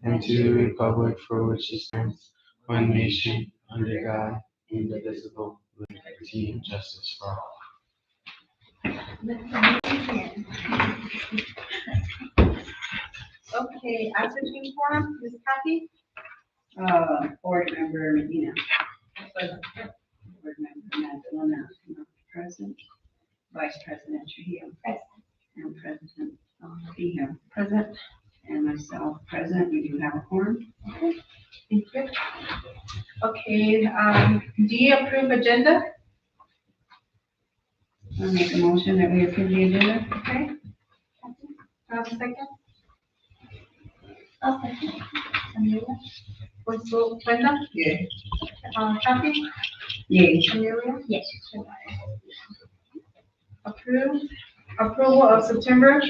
and to the republic for which it stands, one nation, under God, indivisible, with liberty and justice for all. Okay, absentee form, Ms. Kathy? Board member Medina. Present. Board member Magdalena, not present. Vice President Trujillo. Present. And President Trujillo. Present. And myself present. We do have a quorum. Thank you. Okay, D, approve agenda? I'll make a motion that we approve the agenda. Okay. Have a second? I'll second. Amelia? Voice vote, Brenda? Yay. Kathy? Yay. Amelia? Yes. Approval of September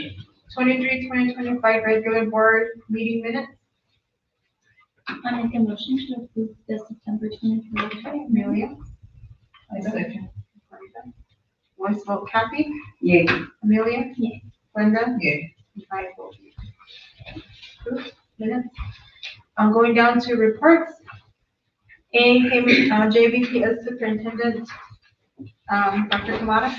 23, 2025 regular board meeting minutes. I make a motion to approve the September 23rd. Amelia? I second. Voice vote, Kathy? Yay. Amelia? Yay. Brenda? Yay. And I vote yay. Approved minutes. I'm going down to reports. A, payment, JVPS Superintendent, Dr. Kamada.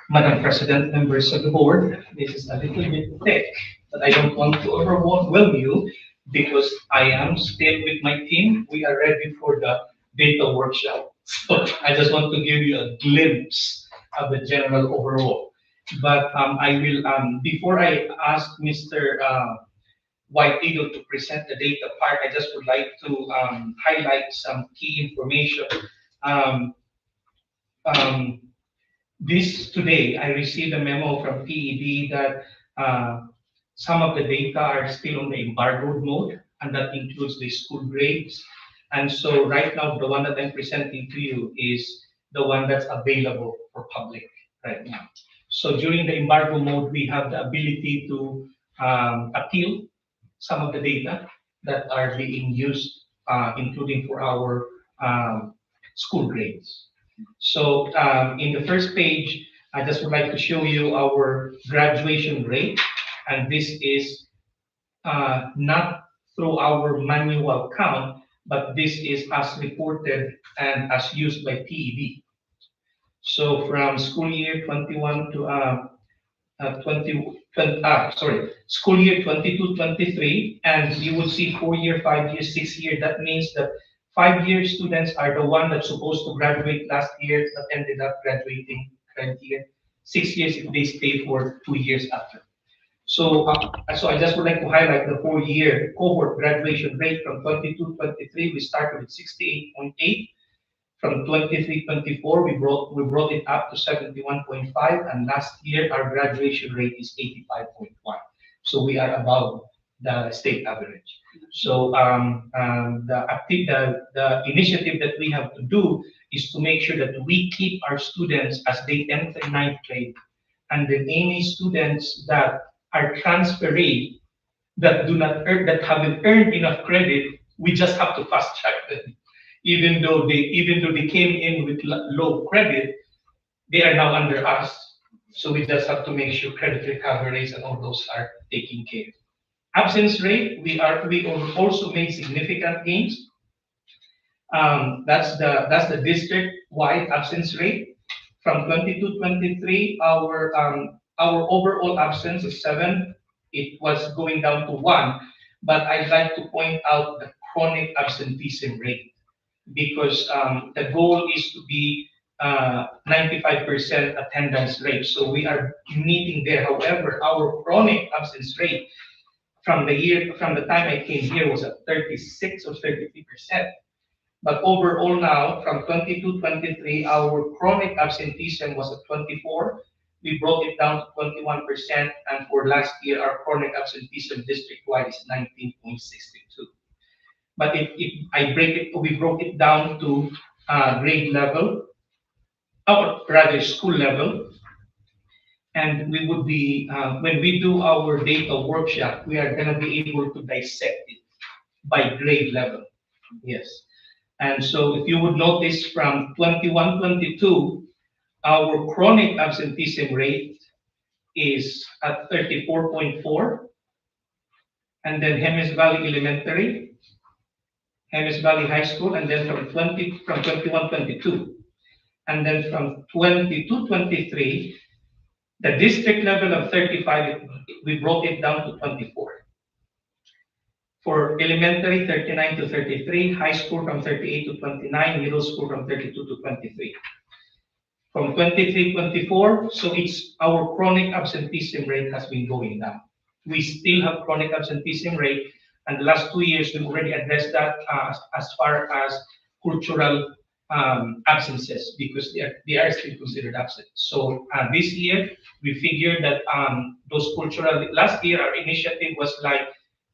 Madam President, members of the board, this is a little bit thick, but I don't want to overwhelm you because I am still with my team. We are ready for the data workshop. So I just want to give you a glimpse of the general overall. But I will, before I ask Mr. White Eagle to present the data part, I just would like to highlight some key information. This today, I received a memo from PED that some of the data are still on the embargoed mode, and that includes the school grades. And so right now, the one that I'm presenting to you is the one that's available for public right now. So during the embargo mode, we have the ability to appeal some of the data that are being used, including for our school grades. So in the first page, I just would like to show you our graduation rate, and this is not through our manual count, but this is as reported and as used by PED. So from school year 21 to school year 22-23, and you will see 4 year, 5 year, 6 year. That means that 5 year students are the one that's supposed to graduate last year but ended up graduating current year. 6 years if they stay for 2 years after. So, so I just would like to highlight the 4 year cohort graduation rate from 22-23. We started with 68.8. From 23-24, we brought it up to 71.5, and last year our graduation rate is 85.1. So we are above the state average. So the initiative that we have to do is to make sure that we keep our students as they enter 9th grade, and then any students that are transferee that do not earn, that haven't earned enough credit, we just have to fast track them. Even though they came in with low credit, they are now under us. So we just have to make sure credit recoveries and all those are taken care of. Absence rate, we also made significant gains. That's the district-wide absence rate. From 22-23, our overall absence is 7. It was going down to 1, but I'd like to point out the chronic absenteeism rate, because the goal is to be 95% attendance rate. So we are meeting there. However, our chronic absence rate from the time I came here was at 36 or 33%. But overall now, from 22-23, our chronic absenteeism was at 24. We brought it down to 21%, and for last year, our chronic absenteeism district-wide is 19.62. But we broke it down to grade level, or rather school level, and we would be, when we do our data workshop, we are gonna be able to dissect it by grade level, yes. And so if you would notice from 21-22, our chronic absenteeism rate is at 34.4, and then Hemis Valley Elementary, Hemis Valley High School, and then from 21-22. And then from 22-23, the district level of 35, we broke it down to 24. For elementary, 39-33, high school from 38-29, middle school from 32-23. From 23-24, so it's our chronic absenteeism rate has been going down. We still have chronic absenteeism rate, and the last 2 years we've already addressed that as far as cultural absences, because they are still considered absent. So this year we figured that those cultural, last year our initiative was like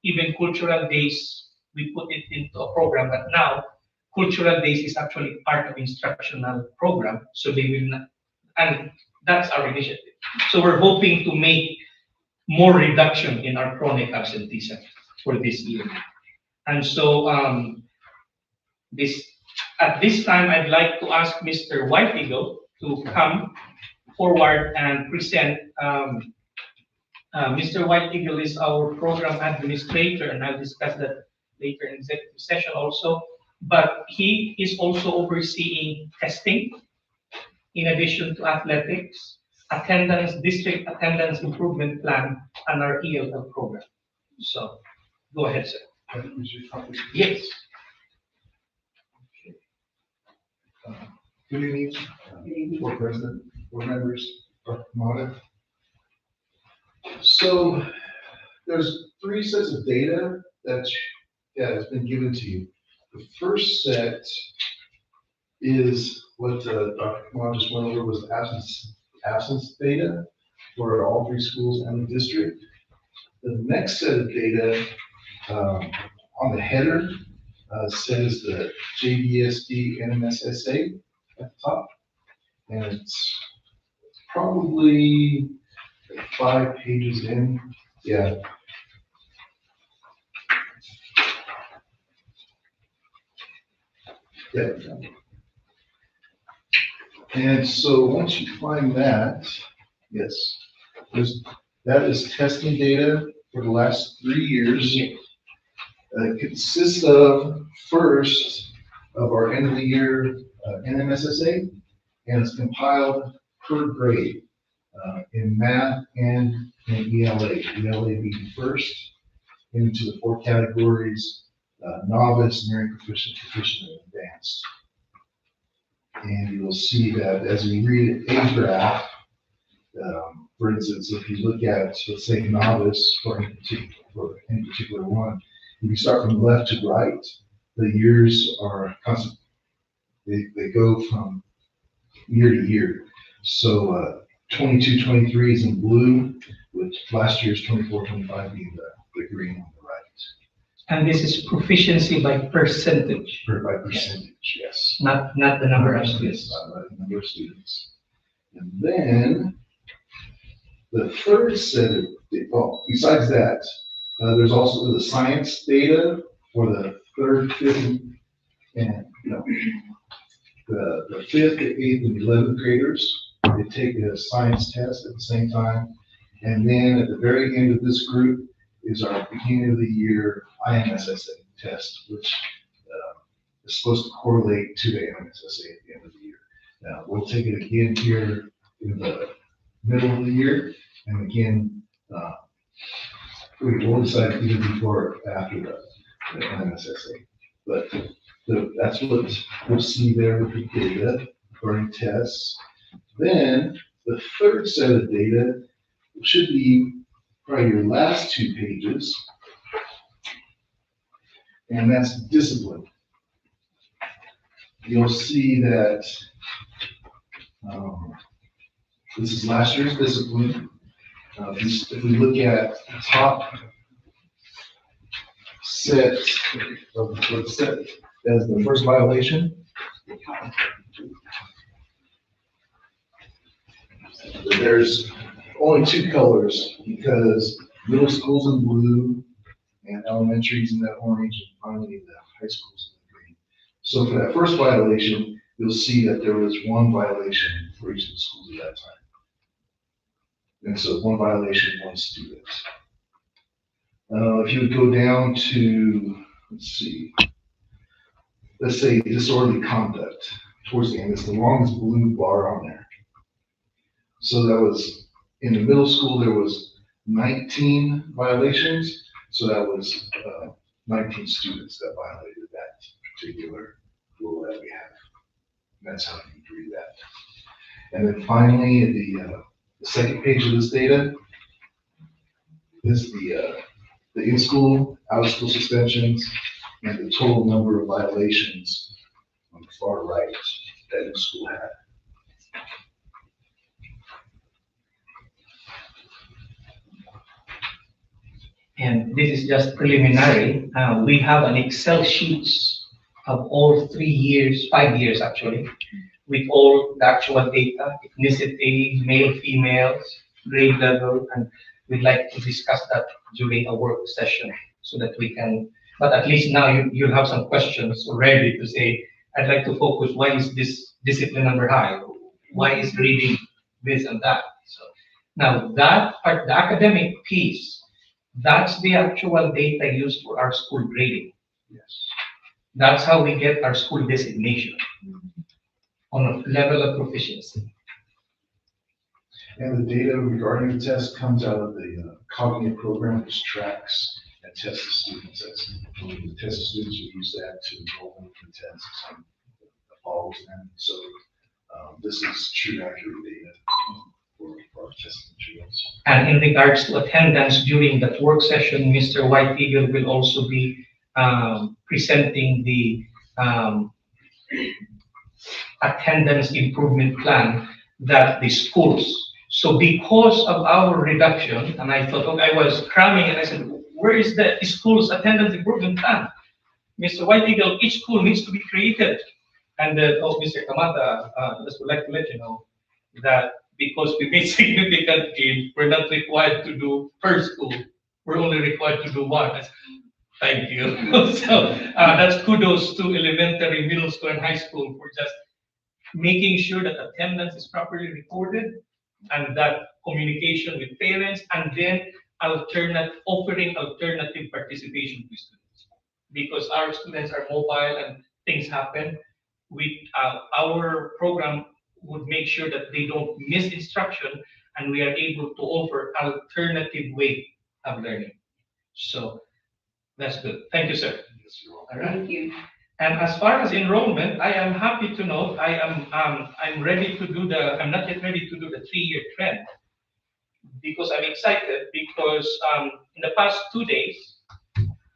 even cultural days, we put it into a program, but now cultural days is actually part of instructional program, so they will not, and that's our initiative. So we're hoping to make more reduction in our chronic absenteeism for this year. And so at this time, I'd like to ask Mr. White Eagle to come forward and present. Mr. White Eagle is our program administrator, and I'll discuss that later in executive session also. But he is also overseeing testing, in addition to athletics, attendance, district attendance improvement plan, and our ELL program. So, go ahead, sir. Yes. Good evening, board president, board members, Dr. Kamada. So there's 3 sets of data that has been given to you. The first set is what Dr. Kamada just went over, was absence data for all 3 schools and the district. The next set of data on the header says the JVSD NMSSA at the top, and it's probably 5 pages in. Yeah. Yeah. And so once you find that, yes, that is testing data for the last 3 years. It consists of, first, of our end of the year NMSSA, and it's compiled per grade in math and in ELA. ELA being first, into the 4 categories: novice, nearing proficient, proficient, and advanced. And you'll see that as you read a graph, for instance, if you look at, let's say, novice for any particular one, if you start from left to right, the years are constant. They go from year to year. So 22, 23 is in blue, with last year's 24, 25 being the green on the right. And this is proficiency by percentage. By percentage, yes. Not the number of students. Not the number of students. And then the third set of, well, besides that, there's also the science data for the 3rd, 5th, and the 5th, 8th, and 11th graders. They take a science test at the same time. And then at the very end of this group is our beginning of the year IMSSA test, which is supposed to correlate to the IMSSA at the end of the year. Now, we'll take it again here in the middle of the year, and again, we'll decide either before or after the IMSSA. But that's what we'll see there with the data for tests. Then the third set of data should be probably your last 2 pages, and that's discipline. You'll see that this is last year's discipline. If we look at the top set of what's set as the first violation, there's only 2 colors, because middle school's in blue and elementary's in that orange, and finally the high school's in the green. So for that first violation, you'll see that there was 1 violation for each of the schools at that time. And so 1 violation, 1 student. If you would go down to, let's say disorderly conduct, towards the end, it's the longest blue bar on there. So that was, in the middle school, there was 19 violations, so that was 19 students that violated that particular rule that we have. And that's how you read that. And then finally, the second page of this data is the in-school, out-of-school suspensions, and the total number of violations on the far right that in-school had. And this is just preliminary. We have an Excel sheets of all 3 years, 5 years actually, with all the actual data, ethnicity, male, females, grade level, and we'd like to discuss that during a work session so that we can, but at least now you'll have some questions already to say, I'd like to focus, why is this discipline number high? Why is reading this and that? So now that part, the academic piece, that's the actual data used for our school grading. Yes. That's how we get our school designation on a level of proficiency. And the data regarding the test comes out of the cognitive program, which tracks and tests the students. That's when the test the students will use that to enroll in the tests and follows them. So this is true accurate data for our testing materials. And in regards to attendance during that work session, Mr. White Eagle will also be presenting the attendance improvement plan that the schools. So because of our reduction, and I thought, okay, I was cramming and I said, where is the school's attendance improvement plan? Mr. White Eagle, each school needs to be created. And Mr. Kamata, just would like to let you know that because we made significant gains, we're not required to do per school. We're only required to do one. Thank you. So that's kudos to elementary, middle school, and high school for just making sure that attendance is properly recorded and that communication with parents, and then offering alternative participation to students. Because our students are mobile and things happen, our program would make sure that they don't miss instruction and we are able to offer alternative way of learning. So that's good. Thank you, sir. All right. Thank you. And as far as enrollment, I am happy to note I'm ready to do I'm not yet ready to do the 3-year trend because I'm excited because in the past 2 days,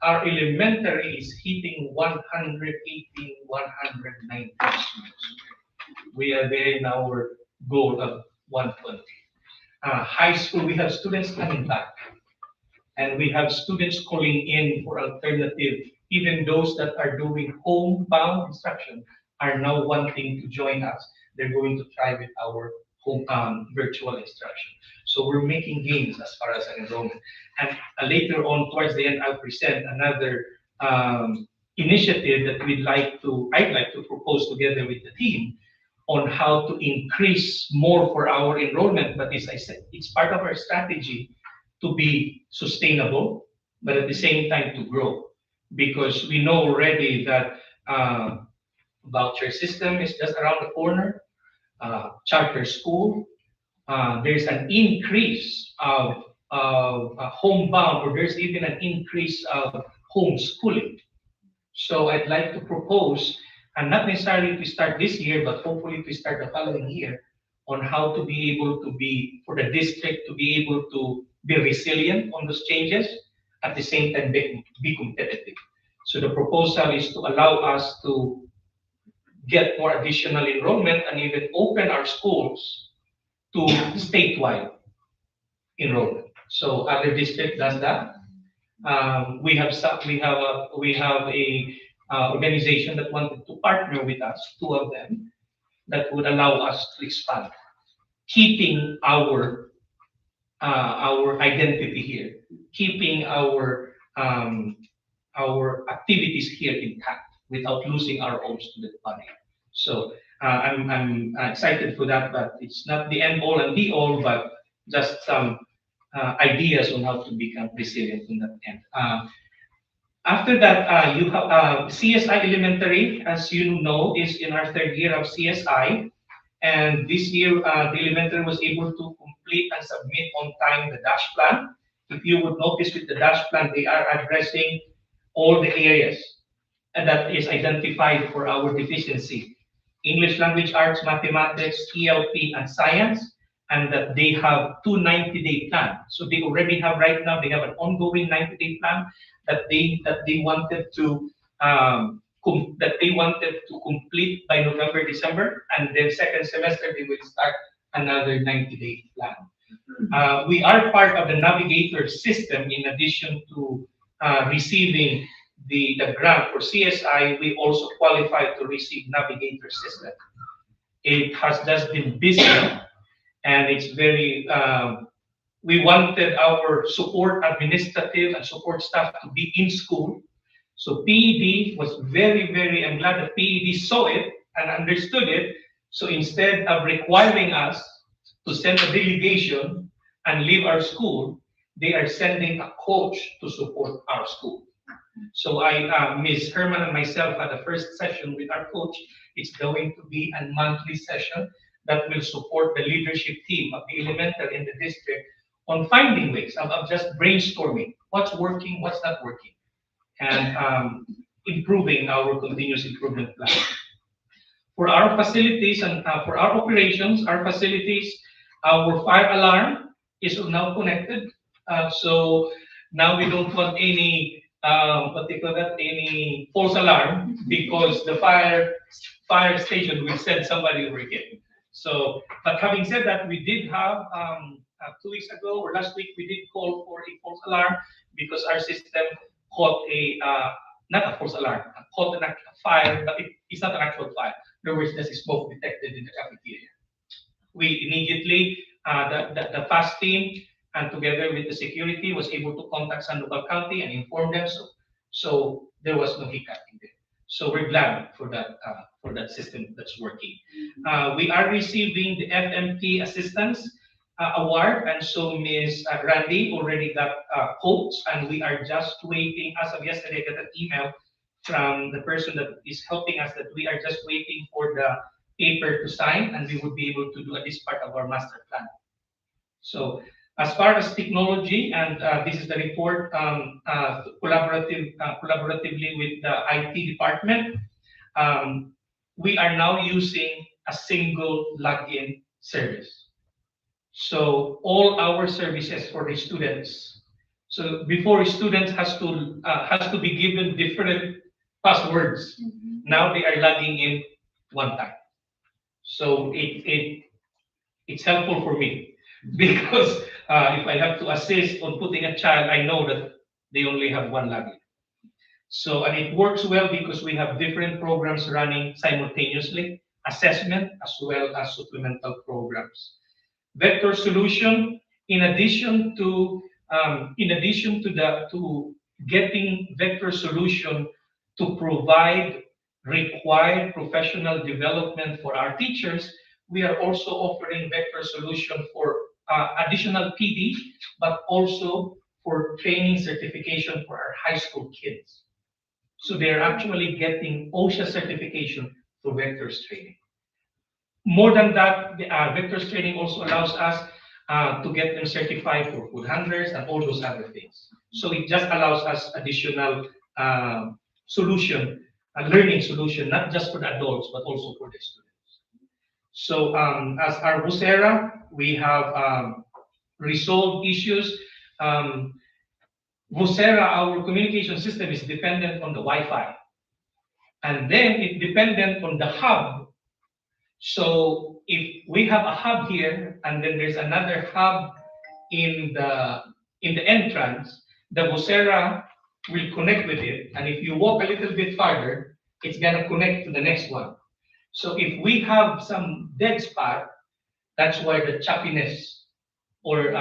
our elementary is hitting 118, 119 students. We are there in our goal of 120. High school, we have students coming back. And we have students calling in for alternative. Even those that are doing homebound instruction are now wanting to join us. They're going to try with our home virtual instruction. So we're making gains as far as enrollment. And later on, towards the end, I'll present another initiative that I'd like to propose together with the team on how to increase more for our enrollment. But as I said, it's part of our strategy to be sustainable, but at the same time to grow. Because we know already that voucher system is just around the corner, charter school, there's an increase of homebound, or there's even an increase of homeschooling. So I'd like to propose, and not necessarily to start this year, but hopefully to start the following year, on how to be able to be, for the district to be able to be resilient on those changes, at the same time be competitive. So the proposal is to allow us to get more additional enrollment and even open our schools to statewide enrollment. So other district does that. We have a organization that wanted to partner with us, 2 of them, that would allow us to expand, keeping our identity here, keeping our activities here intact without losing our own student body. So I'm excited for that, but it's not the end all and be all, but just some ideas on how to become resilient in that end. After that, you have CSI Elementary, as you know, is in our third year of CSI. And this year, the elementary was able to complete and submit on time the dash plan. If you would notice with the dash plan, they are addressing all the areas and that is identified for our deficiency. English language arts, mathematics, ELP, and science, and that they have two 90-day plan. So they already have right now, they have an ongoing 90-day plan that they wanted to complete by November, December, and then second semester they will start another 90-day plan. We are part of the navigator system. In addition to receiving the grant for CSI, we also qualify to receive navigator system. It has just been busy, and it's very. We wanted our support, administrative and support staff to be in school. So PED was very, I'm glad that PED saw it and understood it. So instead of requiring us to send a delegation and leave our school, they are sending a coach to support our school. So Ms. Herman and myself had the first session with our coach. It's going to be a monthly session that will support the leadership team of the elementary in the district on finding ways of just brainstorming what's working, what's not working, and improving our continuous improvement plan. For our facilities and for our operations, our facilities, our fire alarm is now connected. So now we don't want any what they call that, any false alarm, because the fire station will send somebody over here. So, but having said that, we did have 2 weeks ago or last week we did call for a false alarm because our system caught a not a false alarm, caught a fire, but it's not an actual fire. There was just smoke detected in the cafeteria. We immediately, the FAST team and together with the security was able to contact San Local County and inform them. So there was no hiccup in there. So we're glad for that system that's working. We are receiving the FMP assistance award, and so Ms. Randy already got quotes, and we are just waiting. As of yesterday, I got an email from the person that is helping us that we are just waiting for the paper to sign, and we would be able to do this part of our master plan. So as far as technology, and this is the report collaboratively with the IT department, we are now using a single login service. So all our services for the students. So before students has to be given different passwords. Now they are logging in one time. So it's helpful for me because if I have to assist on putting a child, I know that they only have one login. So, and it works well because we have different programs running simultaneously, assessment as well as supplemental programs. Vector solution, in addition to getting vector solution to provide required professional development for our teachers, we are also offering vector solution for additional PD, but also for training certification for our high school kids. So they're actually getting OSHA certification through vectors training. More than that, the vectors training also allows us to get them certified for food handlers and all those other things. So it just allows us additional solution, a learning solution, not just for the adults, but also for the students. So as our Vocera, we have resolved issues. Vocera, our communication system is dependent on the Wi-Fi. And then it's dependent on the hub. So if we have a hub here, and then there's another hub in the entrance, the Vocera will connect with it. And if you walk a little bit farther, it's gonna connect to the next one. So if we have some dead spot, that's why the choppiness or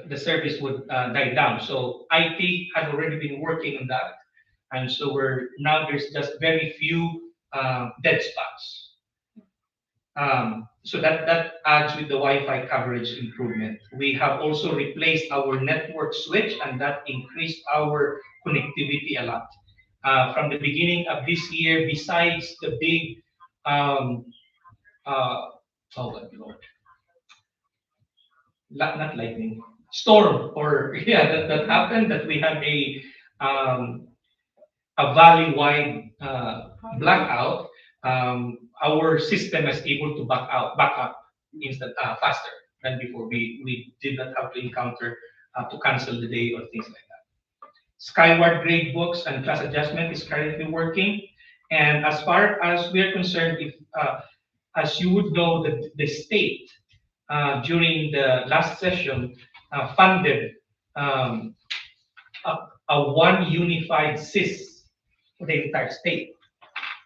the service would die down. So IT has already been working on that. And so there's just very few dead spots. So that adds with the Wi-Fi coverage improvement. We have also replaced our network switch, and that increased our connectivity a lot. From the beginning of this year, besides the big, um, oh God, Lord, not lightning, storm, or yeah, that happened, that we had um, a valley-wide blackout. Our system is able to back up faster than before. We did not have to encounter to cancel the day or things like that. Skyward grade books and class adjustment is currently working. And as far as we are concerned, if as you would know, the state during the last session funded um, a, a one unified SIS for the entire state.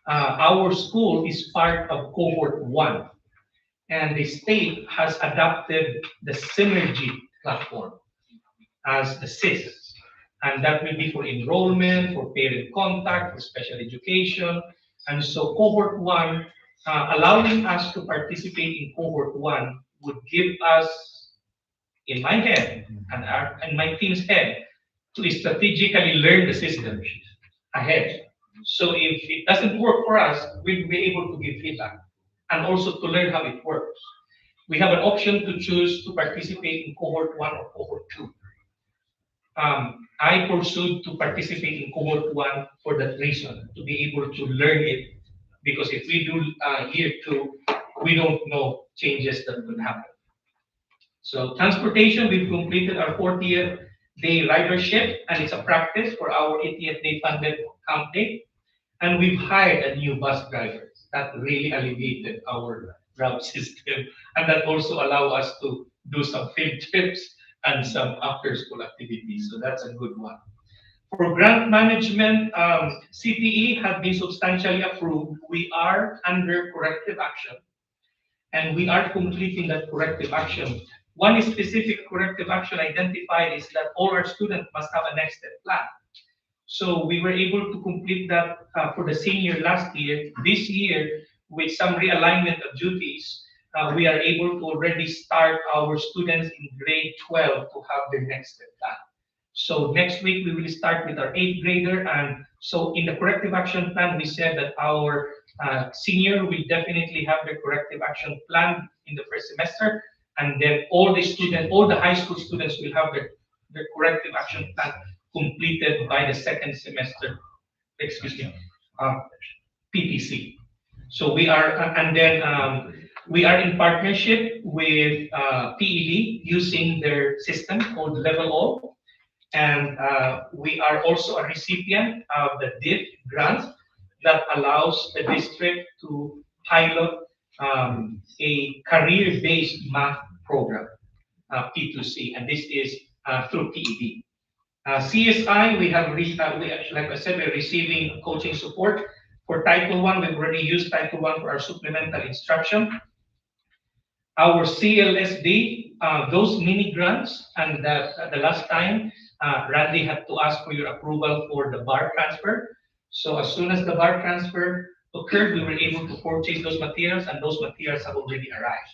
Our school is part of cohort one, and the state has adopted the Synergy platform as the SIS. And that will be for enrollment, for parent contact, for special education. And so cohort one, allowing us to participate in cohort one would give us, in my head and my team's head, to strategically learn the system ahead. So if it doesn't work for us, we'll be able to give feedback and also to learn how it works. We have an option to choose to participate in cohort one or cohort two. I pursued to participate in cohort one for that reason, to be able to learn it, because if we do year two, we don't know changes that could happen. So transportation, we've completed our 40th day ridership, and it's a practice for our 80th day funded camp day. And we've hired a new bus driver. That really alleviated our route system, and that also allow us to do some field trips and some after-school activities. So that's a good one. For grant management, CTE has been substantially approved. We are under corrective action, and we are completing that corrective action. One specific corrective action identified is that all our students must have a next step plan. So we were able to complete that for the senior last year. This year, with some realignment of duties, we are able to already start our students in grade 12 to have their next step plan. So next week, we will start with our 8th grader. And so in the corrective action plan, we said that our senior will definitely have their corrective action plan in the first semester. And then all the students, all the high school students will have their corrective action plan completed by the second semester, excuse me, PTC. So we are, and then we are in partnership with PED using their system called Level O. And we are also a recipient of the DIF grant that allows the district to pilot a career-based math program, P2C, and this is through PED. CSI, like I said, we're receiving coaching support. For Title I, we've already used Title I for our supplemental instruction. Our CLSD, those mini grants, and the last time, Randy had to ask for your approval for the bar transfer. So as soon as the bar transfer occurred, we were able to purchase those materials, and those materials have already arrived.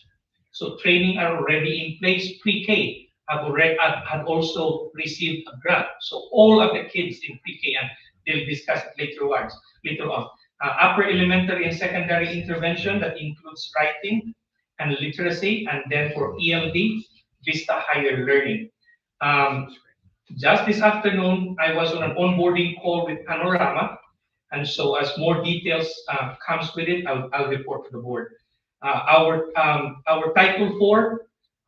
So training are already in place. Pre-K had also received a grant. So all of the kids in pre-K, and they'll discuss it later on. Upper elementary and secondary intervention that includes writing and literacy, and then for ELD, Vista Higher Learning. Just this afternoon, I was on an onboarding call with Panorama, and so as more details comes with it, I'll report to the board. Our Title IV,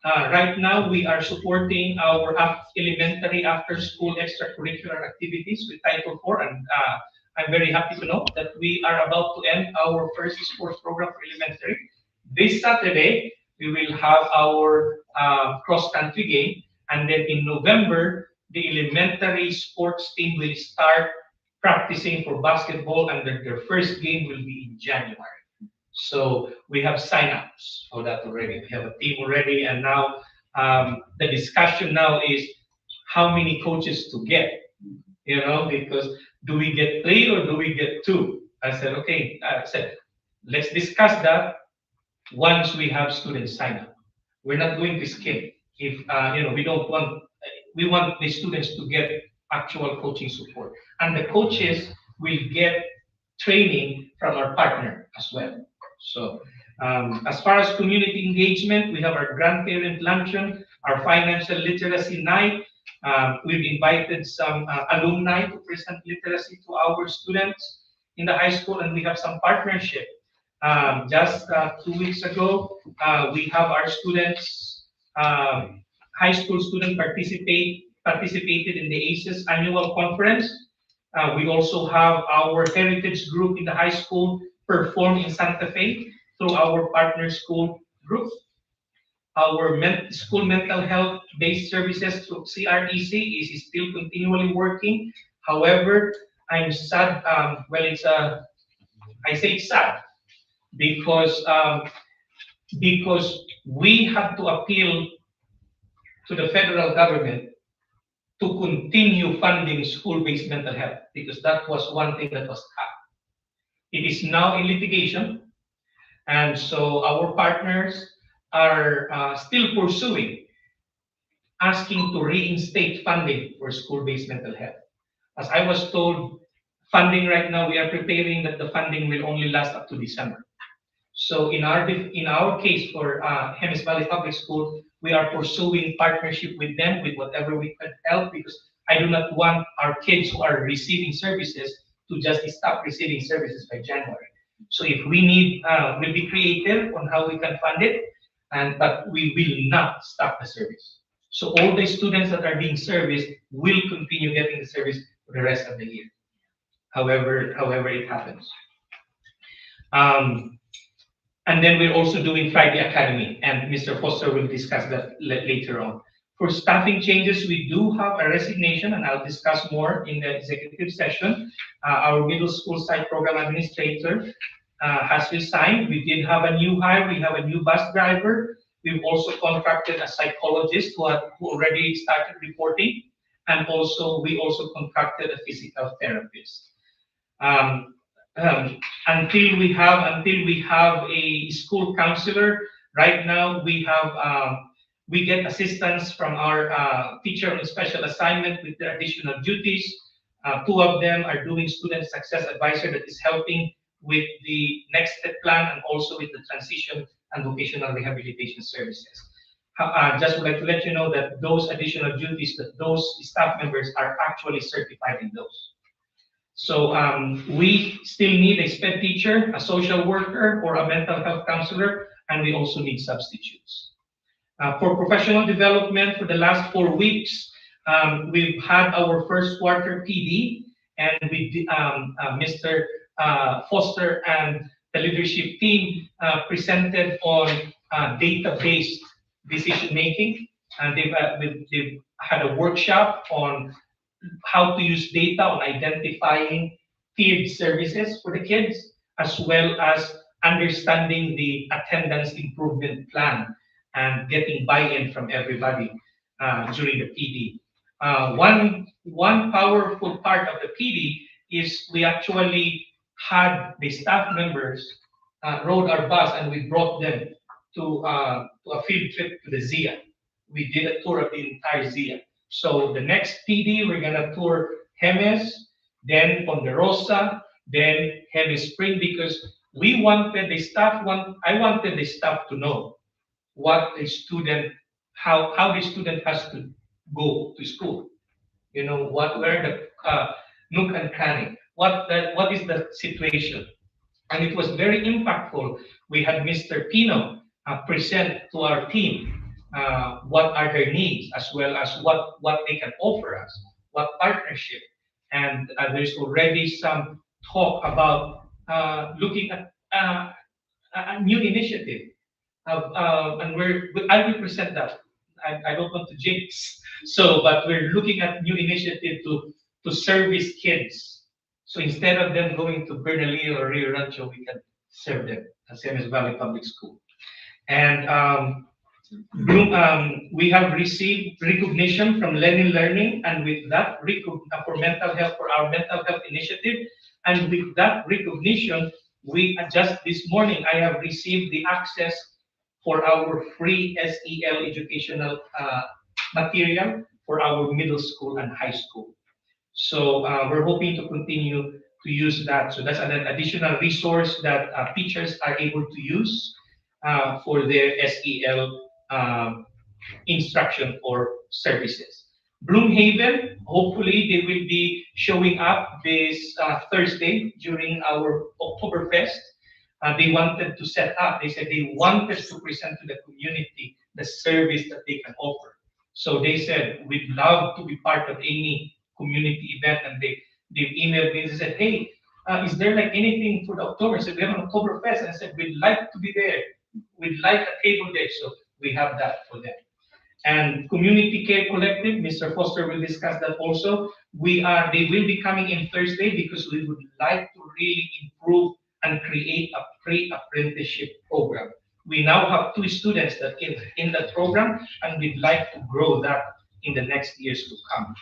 right now we are supporting our elementary after-school extracurricular activities with Title IV, and I'm very happy to know that we are about to end our first sports program for elementary. This Saturday, we will have our cross-country game, and then in November, the elementary sports team will start practicing for basketball, and their first game will be in January. So we have sign-ups for that already. We have a team already, and now the discussion now is how many coaches to get, because do we get 3 or do we get 2? I said, okay, let's discuss that. once we have students sign up. We're not going to skip if we don't want. We want the students to get actual coaching support, and the coaches will get training from our partner as well. So as far as community engagement, we have our grandparent luncheon, our financial literacy night. We've invited some alumni to present literacy to our students in the high school, and we have some partnership. Just 2 weeks ago, we have our students, high school students participated in the ACES annual conference. We also have our heritage group in the high school perform in Santa Fe through our partner school group. Our school mental health based services through CREC is still continually working. However, I'm sad. I say it's sad because we have to appeal to the federal government to continue funding school-based mental health, because that was one thing that was cut. It is now in litigation, and so our partners are still pursuing, asking to reinstate funding for school-based mental health. As I was told, funding right now, we are preparing that the funding will only last up to December. So in our case for Hemis Valley Public School, we are pursuing partnership with them with whatever we can help, because I do not want our kids who are receiving services to just stop receiving services by January. So if we need, we'll be creative on how we can fund it, but we will not stop the service. So all the students that are being serviced will continue getting the service for the rest of the year, however it happens. And then we're also doing Friday Academy, and Mr. Foster will discuss that later on. For staffing changes, we do have a resignation, and I'll discuss more in the executive session. Our middle school site program administrator has resigned. We did have a new hire. We have a new bus driver. We've also contracted a psychologist who already started reporting, and we also contracted a physical therapist. Until we have a school counselor, right now we get assistance from our teacher on special assignment with their additional duties. Two of them are doing student success advisor that is helping with the next step plan and also with the transition and vocational rehabilitation services. Just would like to let you know that those additional duties, that those staff members are actually certified in those. So we still need a SPED teacher, a social worker, or a mental health counselor, and we also need substitutes. For professional development, for the last 4 weeks, we've had our first quarter PD, and Mr. Foster and the leadership team presented on data-based decision making, and they've had a workshop on how to use data on identifying tiered services for the kids, as well as understanding the attendance improvement plan and getting buy-in from everybody during the PD. One powerful part of the PD is we actually had the staff members rode our bus, and we brought them to a field trip to the ZIA. We did a tour of the entire ZIA. So the next PD, we're gonna tour Hemes, then Ponderosa, then Hemes Spring, because I wanted the staff to know what a student, how the student has to go to school. You know, where the nook and cranny, what is the situation. And it was very impactful. We had Mr. Pino present to our team what are their needs, as well as what they can offer us, what partnership. And there's already some talk about looking at a new initiative. And I will present that. I don't want to jinx. But we're looking at new initiative to service kids. So instead of them going to Bernalillo or Rio Rancho, we can serve them at Hemis Valley Public School. And we have received recognition from Lenin Learning, and with that for mental health, for our mental health initiative, and with that recognition, just this morning, I have received the access for our free SEL educational material for our middle school and high school. So we're hoping to continue to use that. So that's an additional resource that teachers are able to use for their SEL instruction or services. Bloomhaven, hopefully they will be showing up this Thursday during our Oktoberfest. They wanted to set up, they said they wanted to present to the community the service that they can offer. So they said, we'd love to be part of any community event. And they emailed me and said, hey, is there like anything for the October? I said, we have an Oktoberfest. And I said, we'd like to be there. We'd like a table there. So we have that for them. And Community Care Collective, Mr. Foster will discuss that also. They will be coming in Thursday because we would like to really improve and create a pre-apprenticeship program. We now have 2 students that in that program, and we'd like to grow that in the next years to come.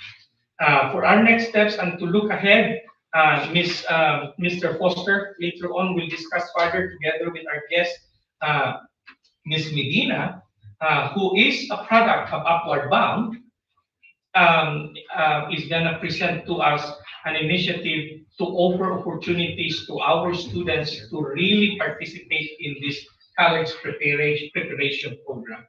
For our next steps and to look ahead, Mr. Foster later on will discuss further together with our guest, Ms. Medina, who is a product of Upward Bound, is going to present to us an initiative to offer opportunities to our students to really participate in this college preparation program.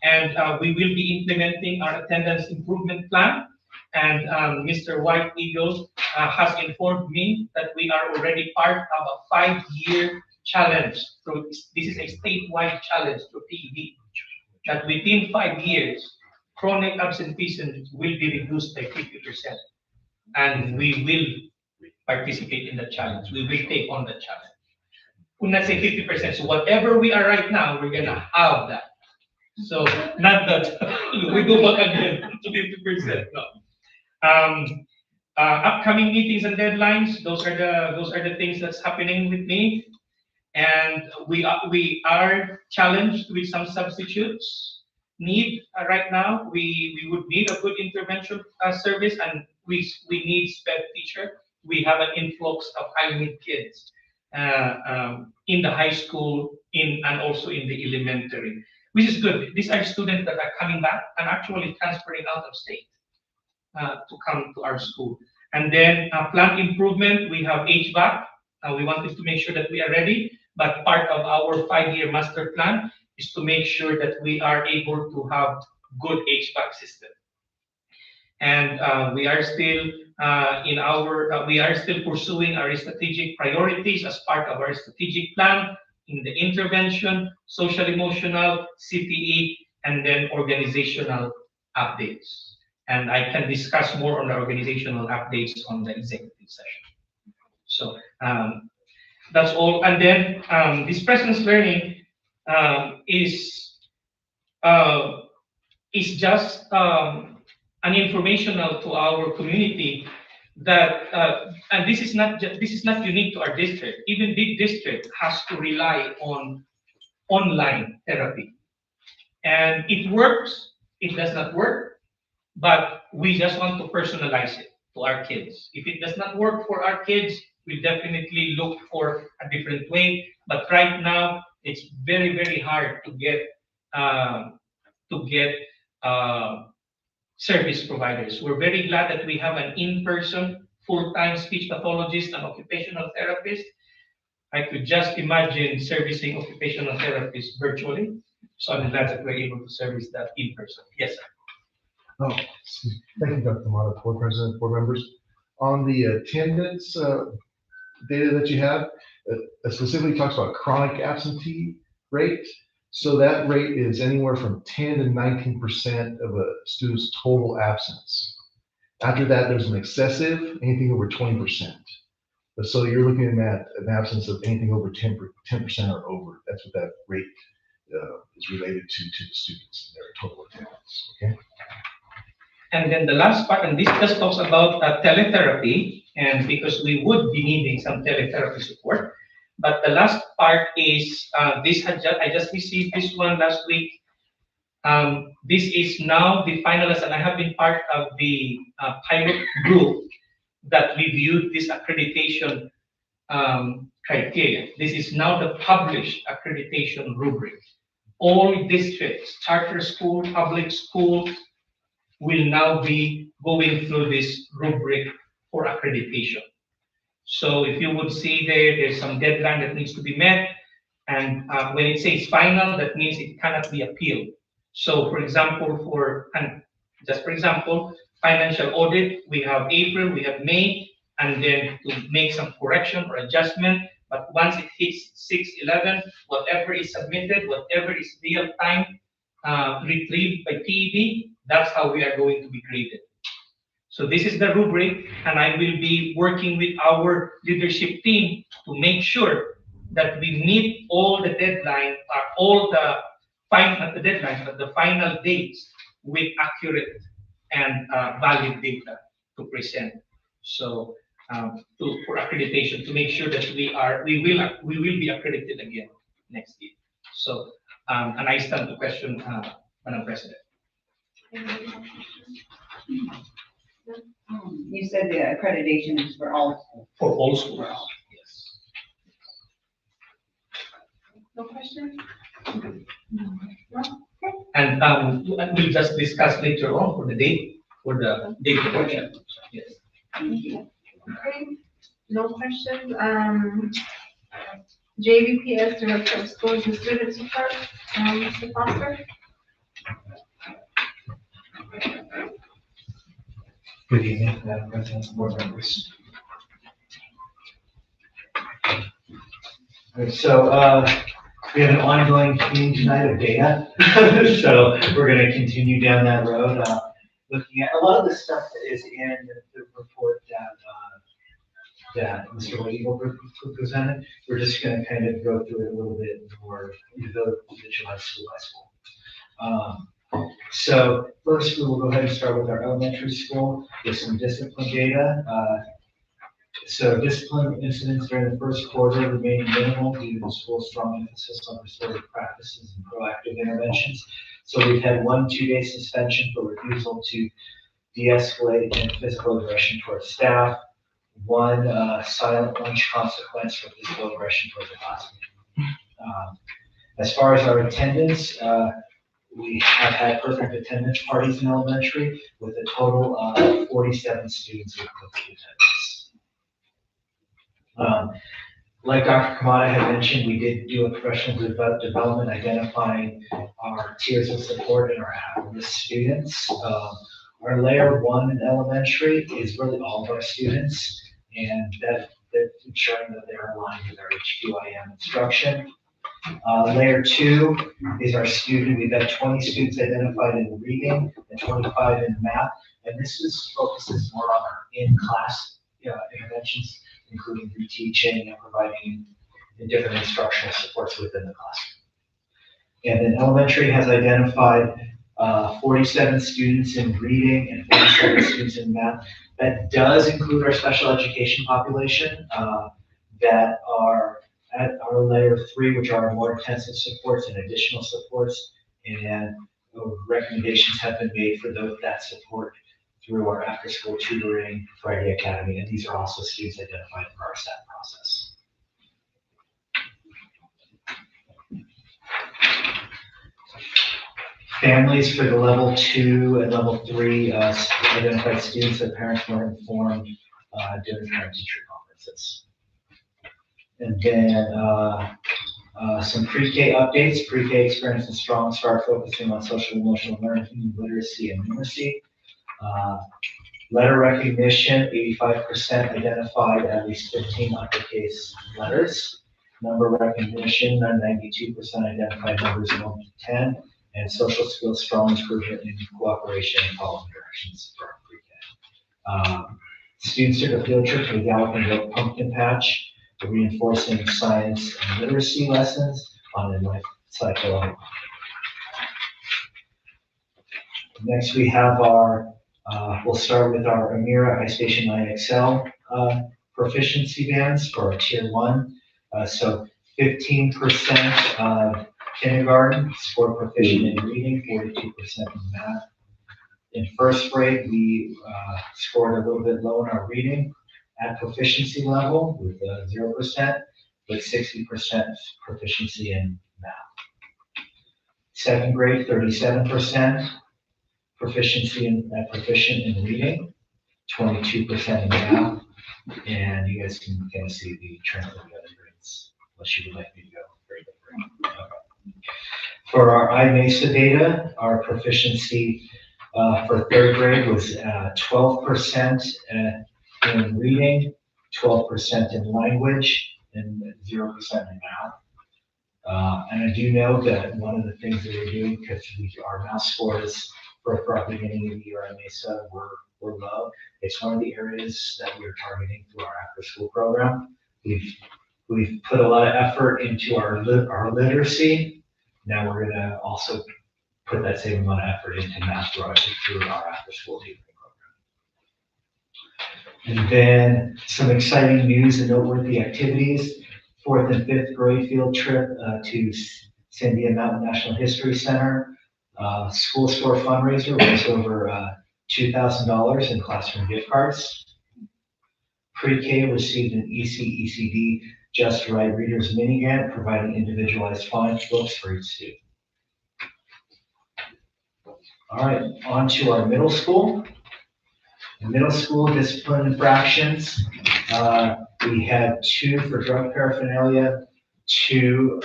And we will be implementing our attendance improvement plan. And Mr. White Eagle has informed me that we are already part of a 5-year challenge. So this is a statewide challenge for PED, that within 5 years, chronic absenteeism will be reduced by 50%. And we will participate in the challenge. We will take on the challenge. When I say 50%, so whatever we are right now, we're going to have that. So not that we go back again to 50%. No. Upcoming meetings and deadlines. Those are the things that's happening with me. And we are challenged with some substitutes need right now. We would need a good intervention service, and we need sped teacher. We have an influx of high need kids in the high school and also in the elementary, which is good. These are students that are coming back and actually transferring out of state to come to our school. And then plant improvement, we have HVAC. We wanted to make sure that we are ready, but part of our 5-year master plan is to make sure that we are able to have good HVAC system. And we are still pursuing our strategic priorities as part of our strategic plan in the intervention, social emotional, CPE, and then organizational updates. And I can discuss more on the organizational updates on the executive session. So that's all. And then this presence learning is just an informational to our community that, and this is not unique to our district. Even big district has to rely on online therapy, and it works. It does not work, but we just want to personalize it to our kids. If it does not work for our kids, we definitely look for a different way. But right now, it's very, very hard to get service providers. We're very glad that we have an in-person full-time speech pathologist and occupational therapist. I could just imagine servicing occupational therapists virtually. So I'm glad that we're able to service that in person. Yes, sir. Oh, thank you, Dr. Mata, board president, board members. On the attendance data that you have, it specifically talks about chronic absentee rate. So that rate is anywhere from 10 to 19% of a student's total absence. After that, there's an excessive, anything over 20%. So you're looking at an absence of anything over 10% or over. That's what that rate is related to the students and their total attendance. Okay. And then the last part, and this just talks about teletherapy, and because we would be needing some teletherapy support. But the last part is I just received this one last week. This is now the finalist, and I have been part of the pilot group that reviewed this accreditation criteria. This is now the published accreditation rubric. All districts, charter school, public schools will now be going through this rubric for accreditation. So if you would see there's some deadline that needs to be met. And when it says final, that means it cannot be appealed. So for example, just for example, financial audit, we have April, we have May, and then to make some correction or adjustment. But once it hits 6/11, whatever is submitted, whatever is real time retrieved by PEB, that's how we are going to be graded. So this is the rubric, and I will be working with our leadership team to make sure that we meet all the deadline, all the the final dates with accurate and valid data to present. So for accreditation, to make sure that we will be accredited again next year. So and I stand to question, Madam President. You said the accreditation is for all schools. For all schools, yes. No questions? And we'll just discuss later on for the date of workshop. Yes. Okay, no questions. JVPS Director of Schools and Student Support, Mr. Foster. Good evening, Madam President, board members. All right, so we have an ongoing theme tonight of data, so we're going to continue down that road, looking at a lot of the stuff that is in the report that Mr. Eagle presented. We're just going to kind of go through it a little bit more individualized school by school. So first, we will go ahead and start with our elementary school with some discipline data. So discipline incidents during the first quarter remained minimal due to the school's strong emphasis on restorative practices and proactive interventions. So we've had 1 2-day suspension for refusal to de-escalate and physical aggression towards staff, 1 silent lunch consequence for physical aggression towards the classroom. As far as our attendance, we have had perfect attendance parties in elementary with a total of 47 students with complete attendance. Like Dr. Kamada had mentioned, we did do a professional development identifying our tiers of support and our at-risk students. Our layer 1 in elementary is really all of our students, and that's ensuring that they're aligned with our HQIM instruction. Layer 2 is our student. We've got 20 students identified in reading and 25 in math, and this focuses more on our in-class interventions, including reteaching and providing different instructional supports within the classroom. And then elementary has identified 47 students in reading and 47 students in math. That does include our special education population that are at our layer 3, which are more intensive supports and additional supports, and recommendations have been made for that support through our after-school tutoring, Friday Academy, and these are also students identified for our SAT process. Families for the level 2 and level 3 identified students that parents were informed during parent-teacher conferences. And then some pre-K updates. Pre-K experienced a strong start focusing on social emotional learning, literacy, and numeracy. Letter recognition, 85% identified at least 15 uppercase letters. Number recognition, 92% identified numbers 1 to 10. And social skills, strong improvement in cooperation and following directions for pre-K. Students took a field trip to the Galloping Oak Pumpkin Patch, reinforcing science and literacy lessons on a life cycle. Next, we have we'll start with our Amira iStation IXL proficiency bands for our Tier 1. So 15% kindergarten scored proficient in reading, 42% in math. In first grade, we scored a little bit low in our reading, at proficiency level with 0%, with 60% proficiency in math. Second grade, 37% proficiency proficient in reading, 22% in math, and you guys can kind of see the trend of the other grades, unless you would like me to go grade by grade. Okay. For our iMesa data, our proficiency for third grade was 12% in reading, 12% in language, and 0% in math. And I do know that one of the things that we're doing, because our math scores for our beginning of the year at Mesa were low, it's one of the areas that we are targeting through our after-school program. We've put a lot of effort into our literacy. Now we're gonna also put that same amount of effort into math through our after-school tutoring program. And then some exciting news and noteworthy activities. 4th and 5th grade field trip to Sandia Mountain National History Center. School store fundraiser was over $2,000 in classroom gift cards. Pre-K received an ECECD Just Right Readers Mini Grant, providing individualized font books for each student. All right, on to our middle school. In middle school discipline infractions, we had 2 for drug paraphernalia, 2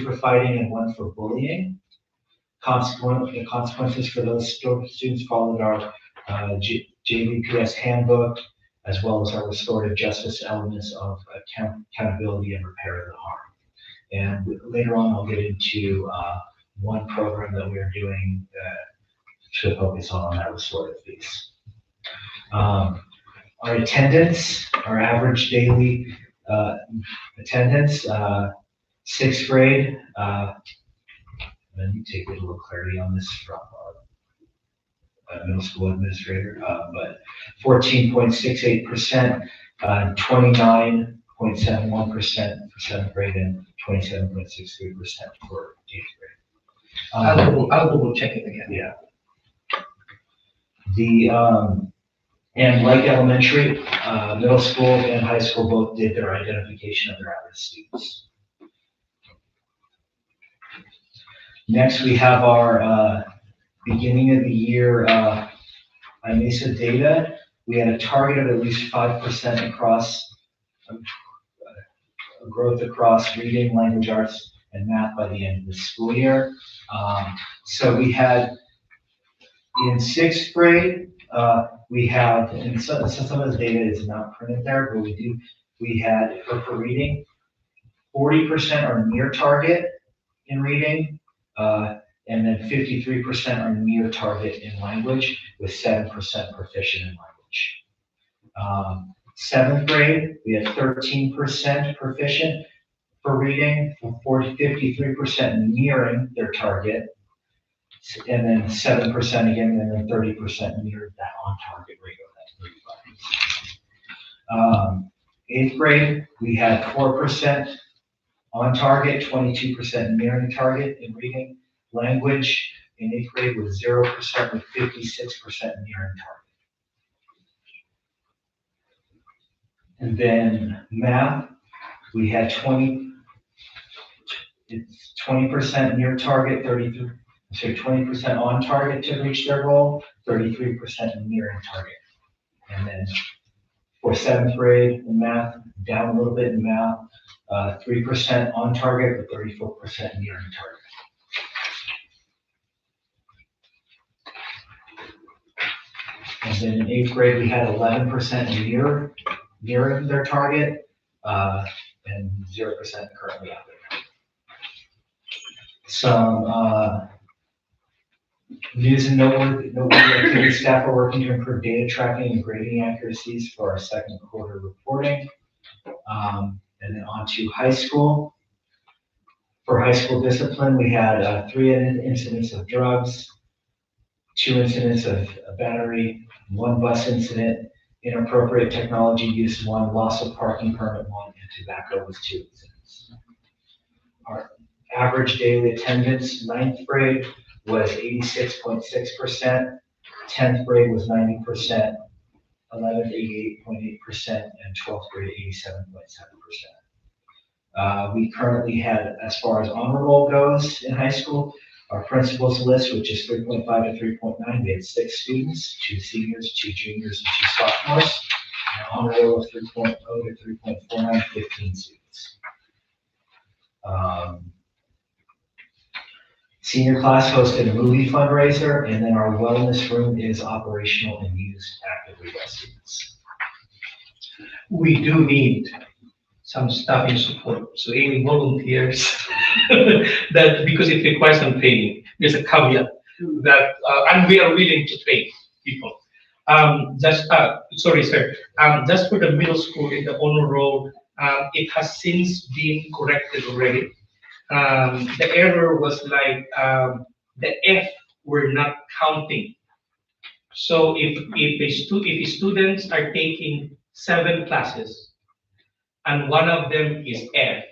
for fighting, and 1 for bullying. The consequences for those students followed our JVPS handbook, as well as our restorative justice elements of accountability and repair of the harm. And later on, I'll get into one program that we're doing to focus on that restorative piece. Our attendance, our average daily attendance, 6th grade, let me take a little clarity on this from our middle school administrator, but 14.68%, 29.71% for 7th grade, and 27.63% for 8th grade. I'll double check it again. Yeah. And like elementary, middle school and high school both did their identification of their at-risk students. Next, we have our beginning of the year iMesa data. We had a target of at least 5% across growth across reading, language arts, and math by the end of the school year. So we had in 6th grade, we have, and some of the data is not printed there, but we had for reading, 40% are near target in reading, and then 53% are near target in language, with 7% proficient in language. 7th grade, we had 13% proficient for reading, 53% nearing their target, and then 7% again, and then 30% near that on-target rate of that 35. 8th grade, we had 4% on target, 22% nearing target in reading. Language in 8th grade was 0% with 56% nearing target. And then math, we had 20% near target, 20% on target to reach their goal, 33% nearing target. And then for 7th grade in math, down a little bit in math, 3% on target, but 34% nearing target. And then in 8th grade, we had 11% nearing their target, and 0% currently out there. Some news and noteworthy activities. Staff are working to improve data tracking and grading accuracies for our 2nd quarter reporting. And then on to high school. For high school discipline, we had 3 incidents of drugs, 2 incidents of battery, 1 bus incident, inappropriate technology use 1, loss of parking permit 1, and tobacco was 2 incidents. Our average daily attendance, 9th grade was 86.6%, 10th grade was 90%, 11th 88.8%, and 12th grade 87.7%. We currently had, as far as honor roll goes in high school, our principals list, which is 3.5 to 3.9, we had 6 students, 2 seniors, 2 juniors, and 2 sophomores. And honor roll of 3.0 to 3.49, 15 students. Senior class hosted a movie fundraiser, and then our wellness room is operational and used actively by students. We do need some staffing support. So any volunteers that, because it requires some training, there's a caveat that, and we are willing to train people. Sorry, sir. Just for the middle school in the honor roll, it has since been corrected already. The error was like the F were not counting. So if students are taking 7 classes and one of them is F,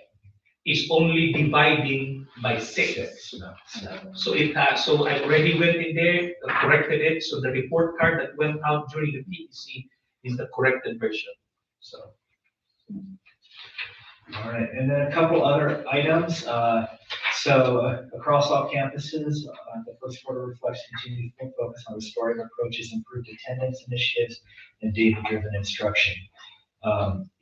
is only dividing by 6. So so I already went in there, corrected it. So the report card that went out during the PEC is the corrected version. So. All right, and then a couple other items. Across all campuses, the first quarter reflects continued focus on restoring approaches, improved attendance initiatives, and data-driven instruction.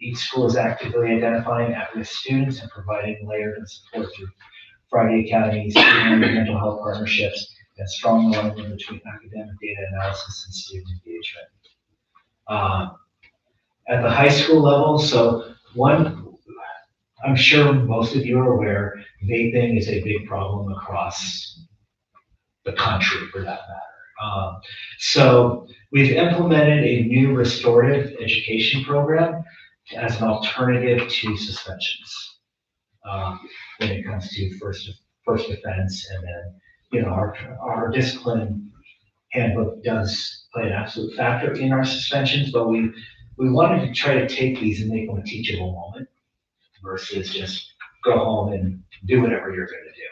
Each school is actively identifying at-risk students and providing layered and support through Friday academies, and mental health partnerships, and strong alignment between academic data analysis and student engagement. At the high school level, I'm sure most of you are aware, vaping is a big problem across the country, for that matter. So we've implemented a new restorative education program as an alternative to suspensions when it comes to first offense, and then our discipline handbook does play an absolute factor in our suspensions, but we wanted to try to take these and make them a teachable moment versus just go home and do whatever you're going to do.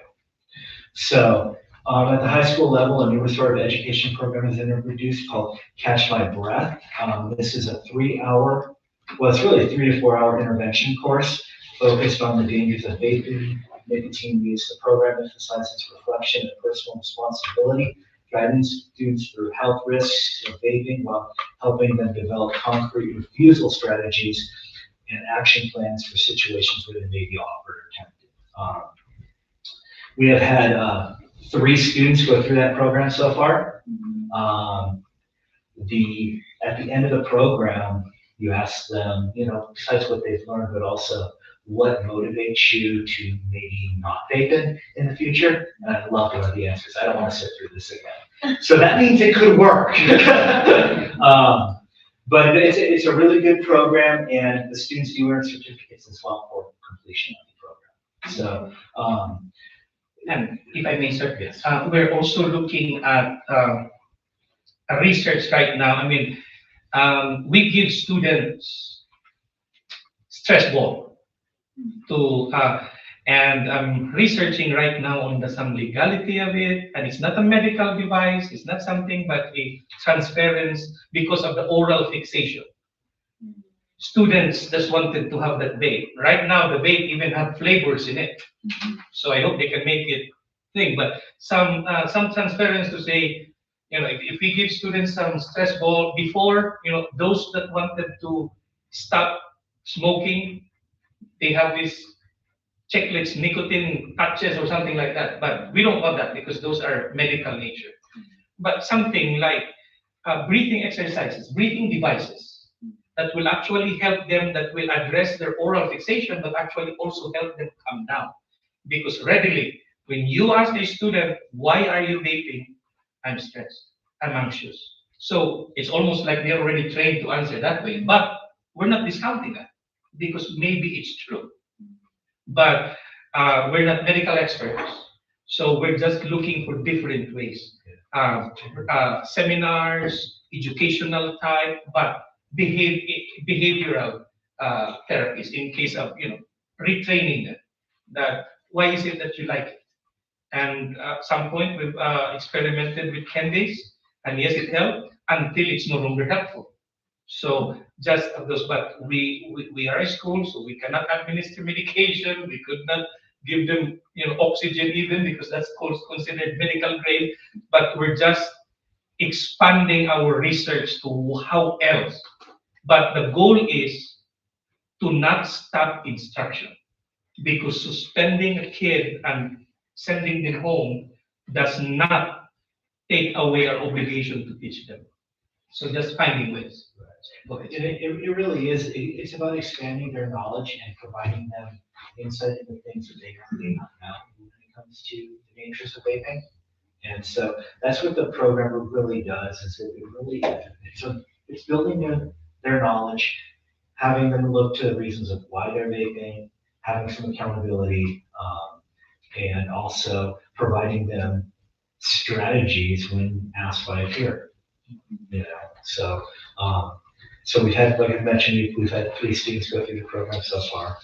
So at the high school level, a new restorative education program is introduced called Catch My Breath. This is a 3-hour, well, it's really a 3 to 4 hour intervention course focused on the dangers of vaping, nicotine use. The program emphasizes reflection and personal responsibility, guiding students through health risks of vaping while helping them develop concrete refusal strategies and action plans for situations where they may be offered or tempted. We have had 3 students go through that program so far. At the end of the program, you ask them, besides what they've learned, but also what motivates you to maybe not vape in the future. And I'd love to know the answers. I don't want to sit through this again. So that means it could work. But it's a really good program, and the students do earn certificates as well for completion of the program. So, and if I may, sir, yes. We're also looking at research right now. I mean, we give students stress ball to, and I'm researching right now on some legality of it, and it's not a medical device, it's not something but a transference because of the oral fixation. Students just wanted to have that vape. Right now, the vape even have flavors in it. So I hope they can make it thing, but some transference to say, if we give students some stress ball before, those that wanted to stop smoking, they have this checklists, nicotine patches or something like that. But we don't want that because those are medical nature. But something like breathing exercises, breathing devices that will actually help them, that will address their oral fixation, but actually also help them calm down. Because readily, when you ask a student, why are you vaping? I'm stressed, I'm anxious. So it's almost like they're already trained to answer that way. But we're not discounting that because maybe it's true. But we're not medical experts, so we're just looking for different ways. Seminars, educational type, but behavioral therapies in case of retraining them. That why is it that you like it? And at some point we've experimented with candies, and yes, it helped until it's no longer helpful. So just of those, but we are a school, so we cannot administer medication. We could not give them, oxygen even because that's considered medical grade. But we're just expanding our research to how else. But the goal is to not stop instruction because suspending a kid and sending them home does not take away our obligation to teach them. So just finding ways. Go ahead. It really is, it's about expanding their knowledge and providing them insight into things that they may not know when it comes to the dangers of vaping. And so that's what the program really does, is it really, it's building their knowledge, having them look to the reasons of why they're vaping, having some accountability, and also providing them strategies when asked by a peer. So, so we've had, like I mentioned, we've had 3 students go through the program so far.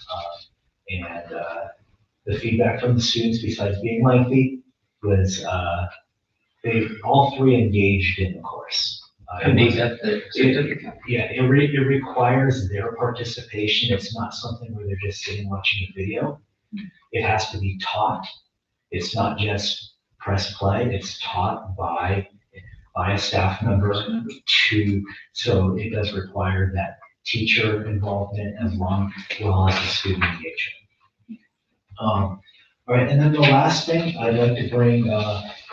And the feedback from the students, besides being lengthy, was they all 3 engaged in the course. And they got the certificate. It requires their participation. It's not something where they're just sitting watching a video. It has to be taught. It's not just press play. It's taught by a staff member so it does require that teacher involvement as well as the student engagement. All right, and then the last thing, I'd like to bring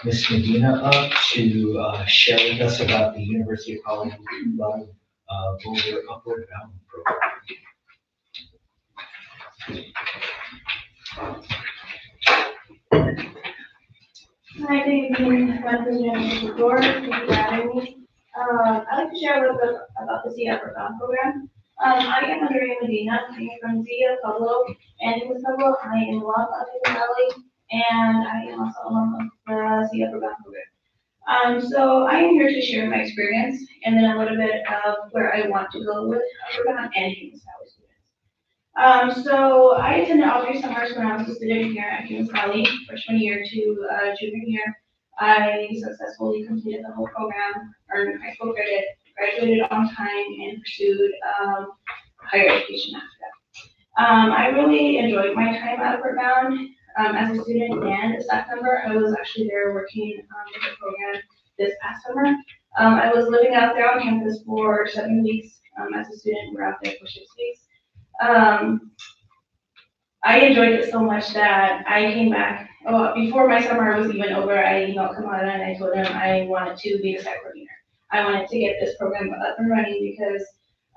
Ms. Medina up to share with us about the University of Colorado Boulder Upward Bound program. Hi, good evening, President of the board. Thank you for having me. I'd like to share a little bit about the Zia Program program. I am Andrea Medina, I'm from Zia Pueblo, and in this Pueblo, I am alum of Hidden Valley, and I am also alum of the Zia Program program. So I am here to share my experience, and then a little bit of where I want to go with program and Kings Valley students. So I attended all 3 summers when I was a student here at Kings Valley, freshman year to junior year. I successfully completed the whole program, earned high school credit, graduated on time, and pursued higher education after that. I really enjoyed my time at Upward Bound as a student and a staff member. I was actually there working with the program this past summer. I was living out there on campus for 7 weeks. As a student, we're out there for 6 weeks. I enjoyed it so much that I came back. Before my summer was even over, I emailed Kamada and I told him I wanted to be the site coordinator. I wanted to get this program up and running because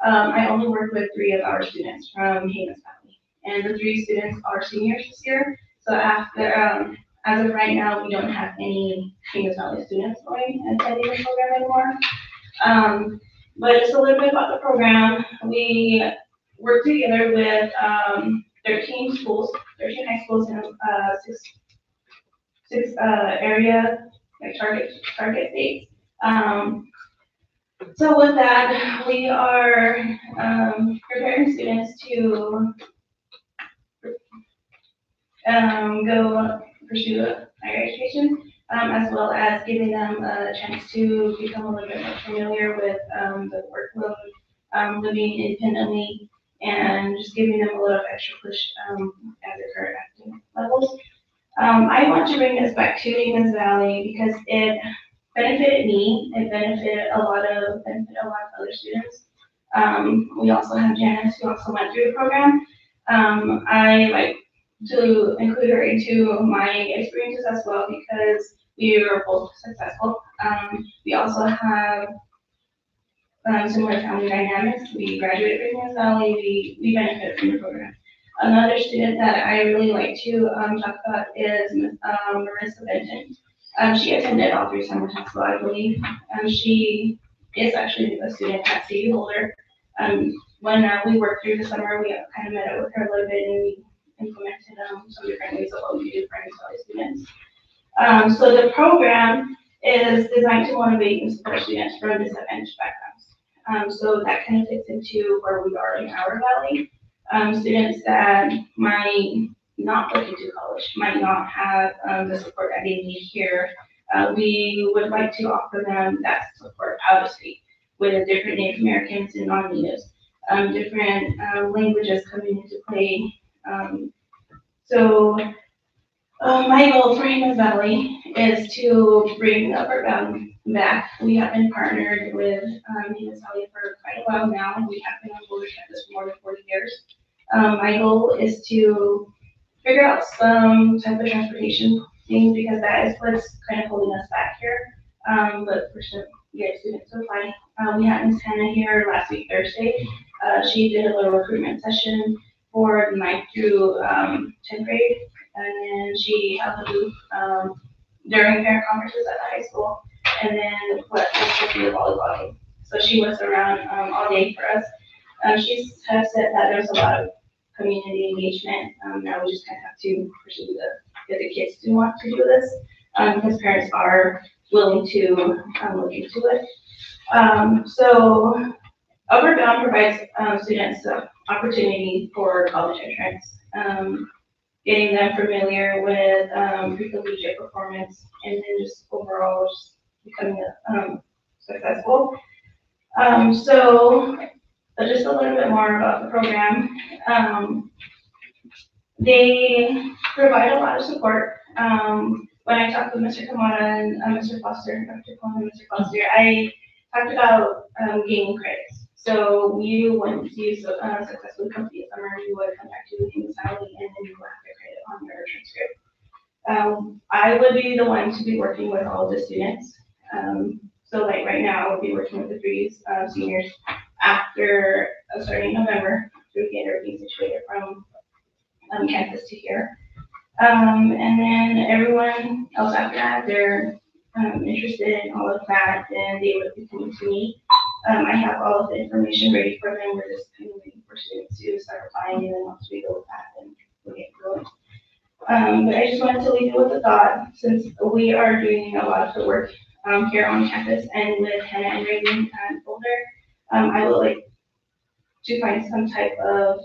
I only worked with 3 of our students from Haines Valley, and the 3 students are seniors this year. So after, as of right now, we don't have any Haines Valley students going and attending the program anymore. But just a little bit about the program. We work together with 13 schools, 13 high schools in 6 area like target states. So with that, we are preparing students to go pursue higher education, as well as giving them a chance to become a little bit more familiar with the workload, living independently, and just giving them a little extra push at their current academic levels. I want to bring this back to Haines Valley because it benefited me. It benefited a lot of other students. We also have Janice who also went through the program. I like to include her into my experiences as well because we were both successful. We also have similar family dynamics. We graduated from Haines Valley. We benefited from the program. Another student that I really like to talk about is Marissa Benton. She attended all 3 summers as well, I believe. She is actually a student at CU Boulder. When we worked through the summer, we kind of met up with her a little bit and we implemented some different ways of what we do for Haines Valley students. So the program is designed to motivate and support students from disadvantaged backgrounds. So that kind of fits into where we are in our valley. Students that might not look into college, might not have the support that they need here. We would like to offer them that support out of state. with different Native Americans and non-natives, different languages coming into play. So my goal for Amos Valley is to bring the upper bound back. We have been partnered with Amos Valley for quite a while now, and we have been on Boulder campus for more than 40 years. My goal is to figure out some type of transportation thing because that is what's kind of holding us back here. But for some students, so fine. We had Miss Hannah here last week, Thursday. She did a little recruitment session for 9th through 10th grade, and then she held a booth during parent conferences at the high school, and then what was the volleyball game. So she was around all day for us. She has said that there's a lot of community engagement. Now we just kind of have to pursue get the kids to want to do this because parents are willing to look into it. So Upward Bound provides students the opportunity for college entrance, getting them familiar with pre-collegiate performance, and then just overall just becoming successful. So just a little bit more about the program. They provide a lot of support. When I talked with Mr. Kamada and Mr. Foster, Dr. Cohen and Mr. Foster, I talked about gaining credits. So you, once you successfully complete summer, you would come back to Amos Valley and then you would have the credit on your transcript. I would be the one to be working with all the students. So like right now, I would be working with the 3 seniors after starting November to get everything situated from campus to here. And then everyone else after that, they're interested in all of that, then they would be coming to me. I have all of the information ready for them. We're just kind of waiting for students to start applying, and then once we go with that, then we'll get going. But I just wanted to leave you with a thought, since we are doing a lot of the work here on campus and with Hannah and Reagan and Boulder, I would like to find some type of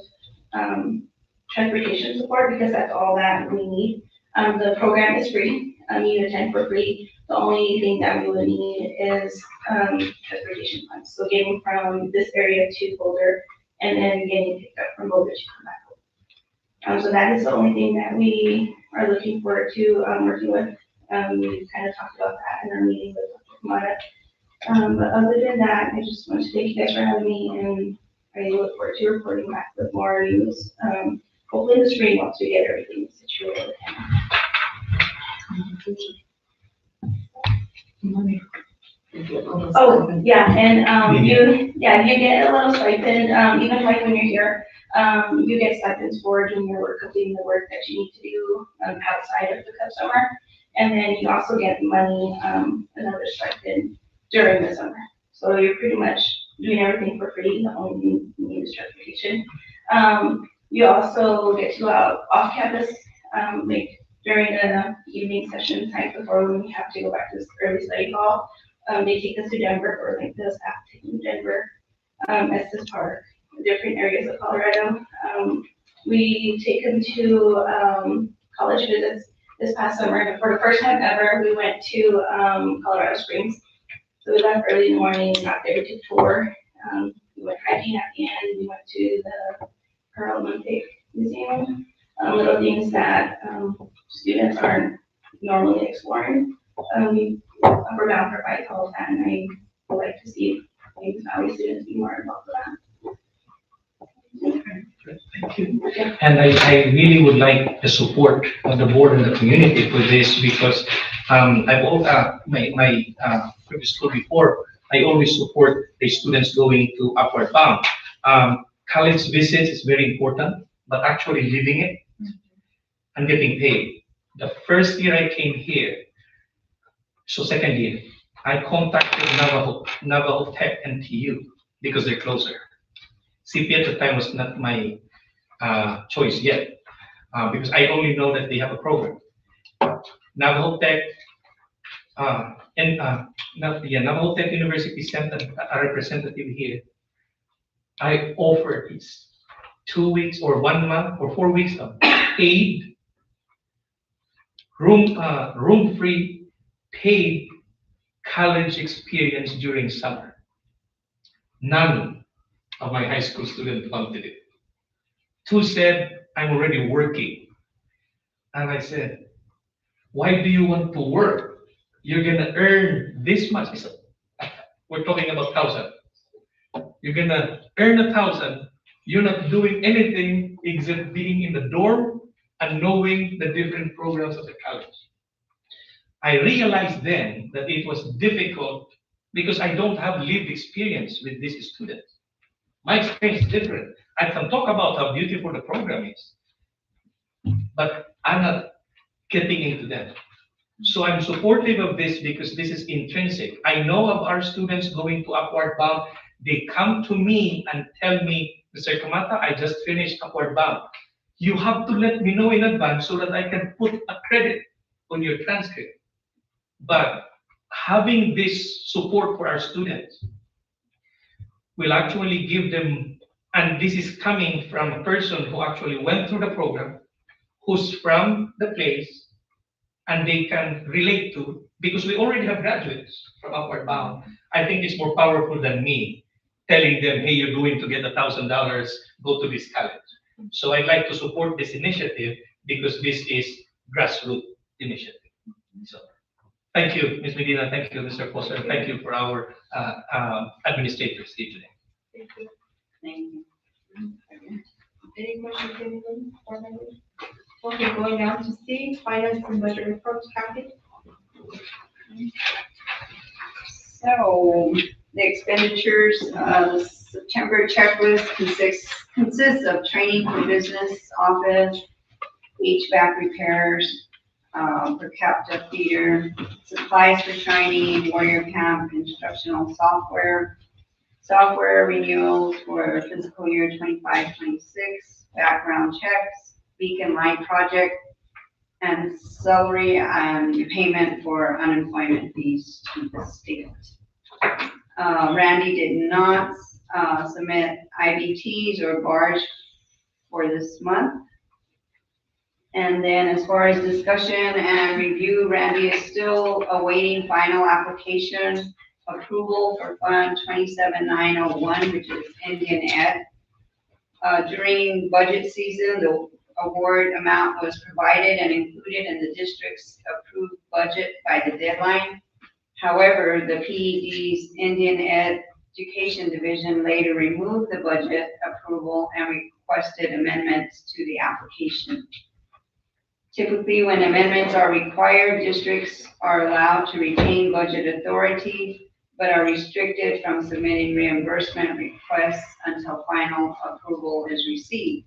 transportation support because that's all that we need. The program is free. You attend for free. The only thing that we would need is transportation funds. So getting from this area to Boulder and then getting picked up from Boulder to come back. So that is the only thing that we are looking forward to working with. We kind of talked about that in our meeting with Dr. Kamada. But other than that, I just want to thank you guys for having me, and I look forward to reporting back with more news. Hopefully in the spring once we get everything situated. Oh, yeah, and you get a little stipend, even like when you're here, you get stipends for doing your work, completing the work that you need to do outside of the cup summer. And then you also get money, another stipend during the summer. So you're pretty much doing everything for free. The only thing you need is transportation. You also get to go out off campus, like during the evening session time before when we have to go back to this early study hall. They take us to Denver, or like the staff taking Denver, Estes Park, different areas of Colorado. We take them to college visits. This past summer, for the first time ever, we went to Colorado Springs. So we left early in the morning, got there to 4. We went hiking at the end. We went to the Paralympic Museum. Little things that students aren't normally exploring. Upper Bound provides all of that, and I would like to see Amos Valley students be more involved with that. Thank you. And I really would like the support of the board and the community for this because I've all my previous school before, I always support the students going to Upward Bound. College visits is very important, but actually living it and getting paid. The first year I came here, so second year, I contacted Navajo Tech and TU because they're closer. CP at the time was not my choice yet because I only know that they have a program. Navajo Tech Navajo Tech University sent a representative here. I offered this 2 weeks or 1 month or 4 weeks of paid room free paid college experience during summer. None of my high school students wanted it. Two said, I'm already working. And I said, why do you want to work? You're gonna earn this much. I said, we're talking about 1,000. You're gonna earn 1,000. You're not doing anything except being in the dorm and knowing the different programs of the college. I realized then that it was difficult because I don't have lived experience with these students. My experience is different. I can talk about how beautiful the program is, but I'm not getting into that. So I'm supportive of this because this is intrinsic. I know of our students going to Upward Bound. They come to me and tell me, Mr. Kamata, I just finished Upward Bound. You have to let me know in advance so that I can put a credit on your transcript. But having this support for our students will actually give them, and this is coming from a person who actually went through the program, who's from the place, and they can relate to, because we already have graduates from Upward Bound. I think it's more powerful than me telling them, hey, you're going to get $1,000, go to this college. So I'd like to support this initiative because this is grassroots initiative. So thank you, Ms. Medina. Thank you, Mr. Foster. Thank you for our administrators here today. Thank you. Thank you. Any questions, anyone? Board members? Okay, going down to C, finance and budget reports, Kathy. So the expenditures, September checklist consists of training for business, office, HVAC repairs, per capita theater, supplies for training, warrior camp, instructional software, software renewals for fiscal year 25-26, background checks, beacon light project, and salary and payment for unemployment fees to the state. Randy did not submit IBTs or bars for this month. And then as far as discussion and review, Randy is still awaiting final application approval for Fund 27901, which is Indian Ed. During budget season, the award amount was provided and included in the district's approved budget by the deadline. However, the PED's Indian Education Division later removed the budget approval and requested amendments to the application. Typically, when amendments are required, districts are allowed to retain budget authority, but are restricted from submitting reimbursement requests until final approval is received.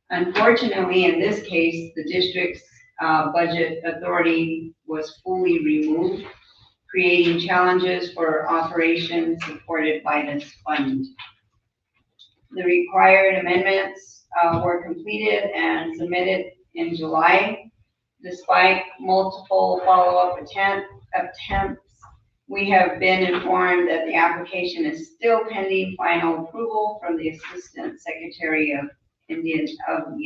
Unfortunately, in this case, the district's budget authority was fully removed, creating challenges for operations supported by this fund. The required amendments were completed and submitted in July. Despite multiple follow-up attempts, we have been informed that the application is still pending final approval from the Assistant Secretary of the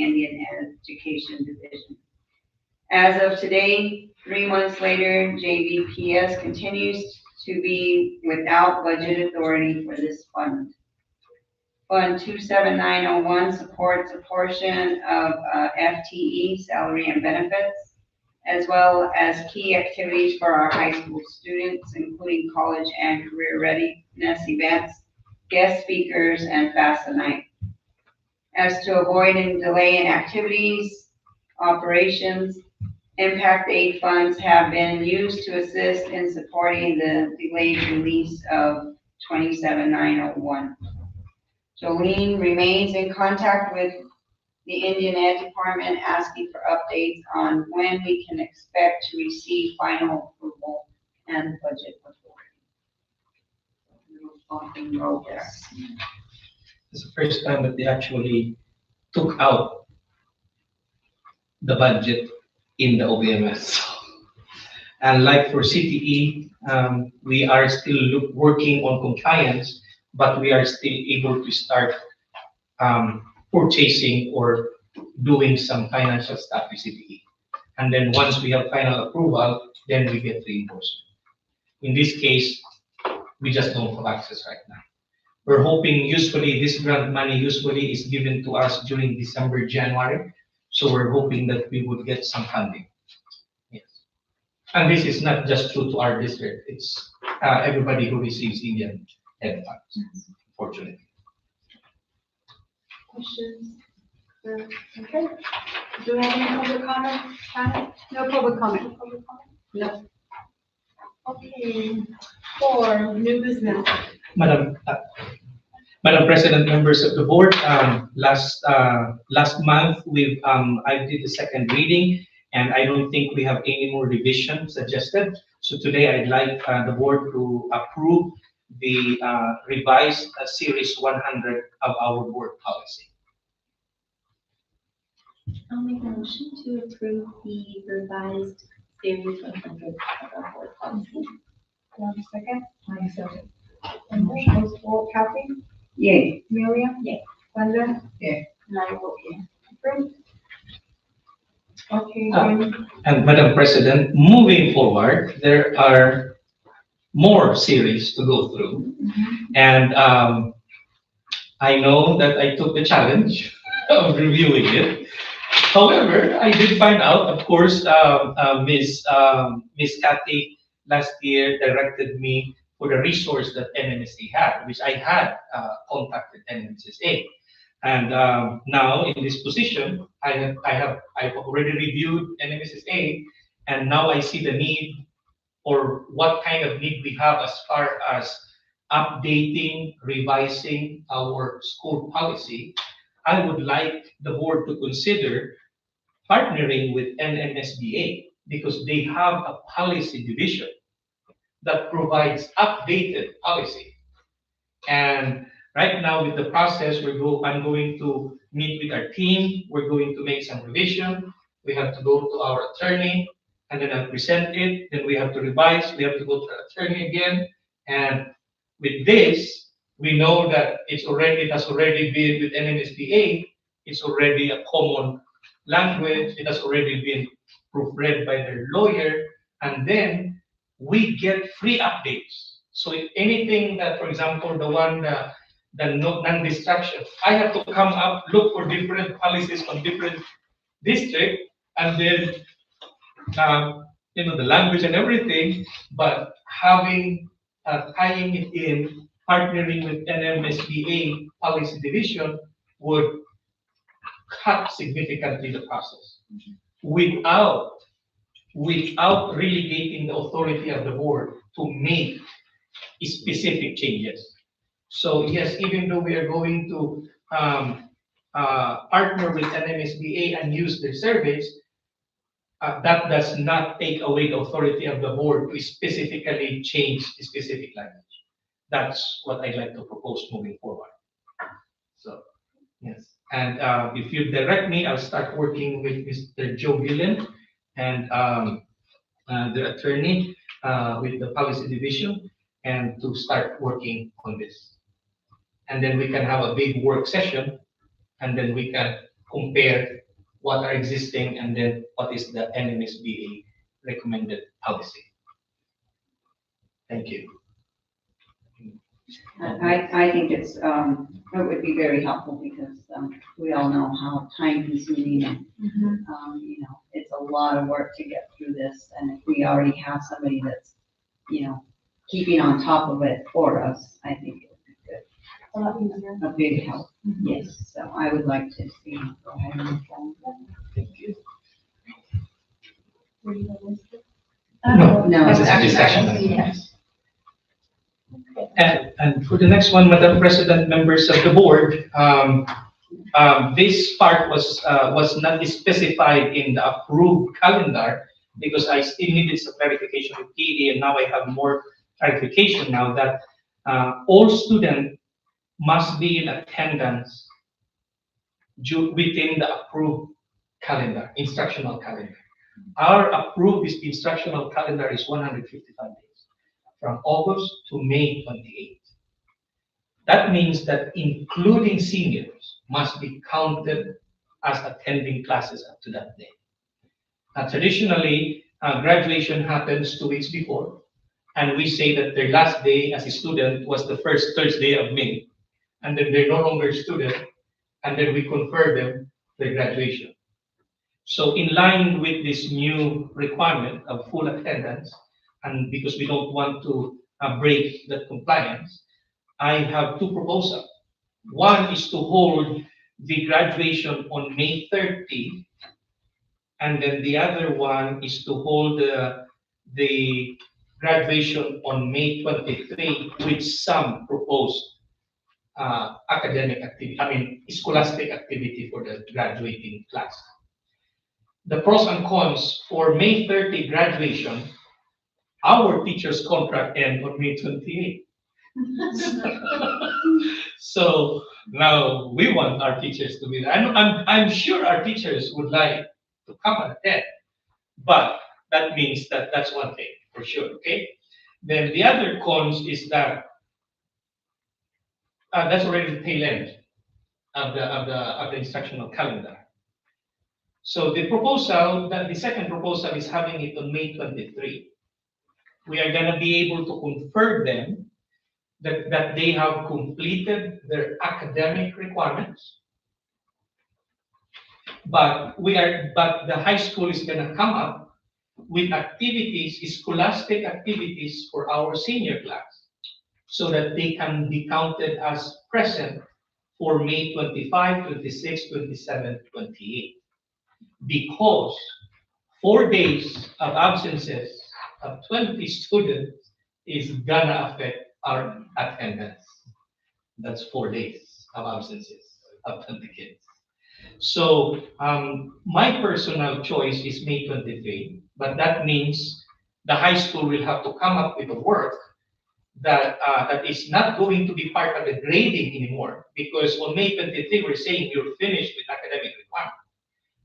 Indian Education Division. As of today, 3 months later, JVPS continues to be without budget authority for this fund. Fund 27901 supports a portion of FTE, salary and benefits, as well as key activities for our high school students, including college and career readiness events, guest speakers, and FAFSA night. As to avoid any delay in activities, operations, impact aid funds have been used to assist in supporting the delayed release of 27901. Jolene remains in contact with the Indian Ed Department asking for updates on when we can expect to receive final approval and budget authority. Road there. It's the first time that they actually took out the budget in the OBMS. And like for CTE, we are still working on compliance, but we are still able to start purchasing or doing some financial stuff with CTE. And then once we have final approval, then we get reimbursement. In this case, we just don't have access right now. We're hoping usually this grant money usually is given to us during December, January. So we're hoping that we would get some funding. Yes. And this is not just true to our district. It's everybody who receives Indian head funds, fortunately. Questions? Okay. Do we have any public comment? Hannah? No public comment. No public comment? No. Okay, for new business. Madam, Madam President, members of the board, last month I did the second reading, and I don't think we have any more revisions suggested. So today I'd like the board to approve the revised series 100 of our board policy. I'll make a motion to approve the revised series 100 of our board policy. Do you have a second? I second. And motion was for Kathy, Yay. Miriam? Yay. Glenda? Yay. And I vote yay. Approved. Okay, And Madam President, moving forward, there are more series to go through. And I know that I took the challenge of reviewing it. However, I did find out, of course, Miss Kathy last year directed me for the resource that NMSA had, which I had contacted NMSA. And now in this position, I've already reviewed NMSA, and now I see the need, or what kind of need we have as far as updating, revising our school policy. I would like the board to consider partnering with NMSBA because they have a policy division that provides updated policy. And right now with the process, I'm going to meet with our team. We're going to make some revision. We have to go to our attorney, and then I'll present it. Then we have to revise. We have to go to our attorney again. And with this, we know that it has already been with NMSBA. It's already a common language. It has already been proofread by their lawyer. And then we get free updates. So if anything that, for example, the non-distraction, I have to come up, look for different policies from different districts, and then the language and everything, but having tying it in, partnering with NMSBA policy division would cut significantly the process without relegating the authority of the board to make specific changes. So yes, even though we are going to partner with NMSBA and use their service, that does not take away the authority of the board to specifically change the specific language. That's what I'd like to propose moving forward. So, yes. And if you direct me, I'll start working with Mr. Joe Gillen and the attorney with the policy division, and to start working on this. And then we can have a big work session, and then we can compare what are existing and then what is the NMSBA recommended policy. Thank you. I think it would be very helpful because we all know how time consuming and, it's a lot of work to get through this. And if we already have somebody that's, keeping on top of it for us, I think it would be good. A big help, yes. So I would like to see, go ahead and move forward. Thank you. No, This is a discussion. Yes. And for the next one, Madam President, members of the board, this part was not specified in the approved calendar because I still needed some clarification with PD, and now I have more clarification now that all students must be in attendance within the approved calendar, instructional calendar. Our approved instructional calendar is 155 days, from August to May 28th. That means that including seniors must be counted as attending classes up to that day. Traditionally, graduation happens 2 weeks before, and we say that their last day as a student was the first Thursday of May. and then they're no longer a student, and then we confer them their graduation. So in line with this new requirement of full attendance, and because we don't want to break that compliance, I have two proposals. One is to hold the graduation on May 30, and then the other one is to hold the graduation on May 23 with some proposed academic activity, I mean, scholastic activity for the graduating class. The pros and cons for May 30 graduation, our teacher's contract ends on May 28. So now we want our teachers to be there. I'm sure our teachers would like to come and attend, but that means that that's one thing for sure, okay? Then the other cons is that that's already the tail end of the instructional calendar. So the proposal, the second proposal is having it on May 23. We are going to be able to confirm them that they have completed their academic requirements. But the high school is going to come up with activities, scholastic activities for our senior class, so that they can be counted as present for May 25, 26, 27, 28. Because 4 days of absences of 20 students is gonna affect our attendance. That's 4 days of absences of 20 kids. So my personal choice is May 23, but that means the high school will have to come up with a work that that is not going to be part of the grading anymore, because on May 23 we're saying you're finished with academic requirements,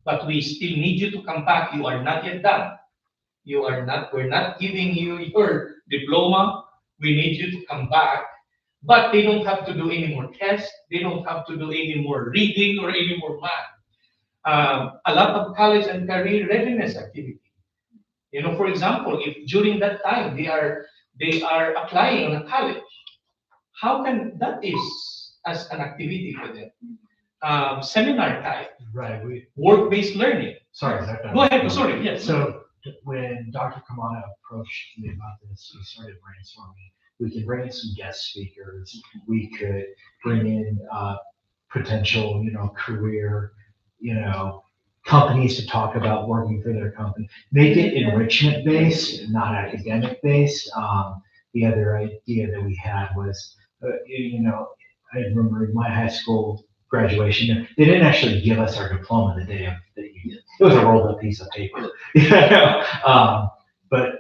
but we still need you to come back. You are not yet done. We're not giving you your diploma. We need you to come back. But they don't have to do any more tests. They don't have to do any more reading or any more math. A lot of college and career readiness activity. You know, for example, if during that time they are applying on a college, how can that is as an activity for them? Seminar type, Right, work-based learning. sorry, Dr. Go ahead. Sorry. Yes. So when Dr. Kamana approached me about this, we started brainstorming. We could bring in some guest speakers. We could bring in potential, career, companies to talk about working for their company. Make it enrichment based, not academic based. The other idea that we had was, I remember in my high school graduation, they didn't actually give us our diploma the day that you did. It was a rolled up piece of paper. But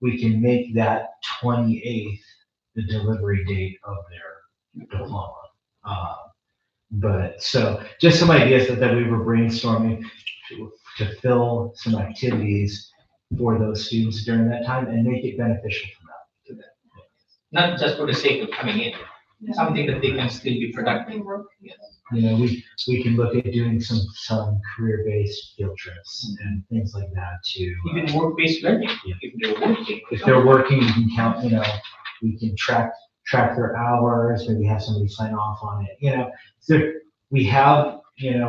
we can make that 28th the delivery date of their diploma. But so just some ideas that we were brainstorming to fill some activities for those students during that time and make it beneficial to them. Not just for the sake of coming in, something that they can still be productive. Yes. We can look at doing some career-based field trips and things like that too. Even work-based learning, Yeah. if they're working. If they're working, we can count, we can track their hours, maybe have somebody sign off on it, so we have,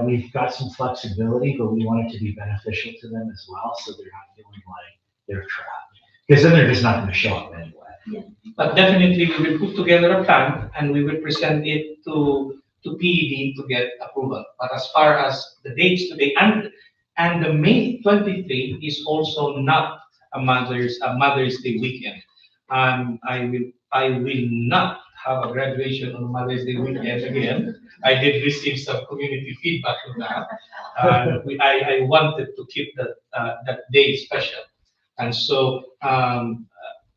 we've got some flexibility, but we want it to be beneficial to them as well, so they're not feeling like they're trapped. Because then they're just not gonna show up anyway. But definitely we will put together a plan and we will present it to PED to get approval. But as far as the dates today, and the May 23 is also not a Mother's Day weekend. I will not have a graduation on Mother's Day weekend again. I did receive some community feedback on that. I wanted to keep that day special. And so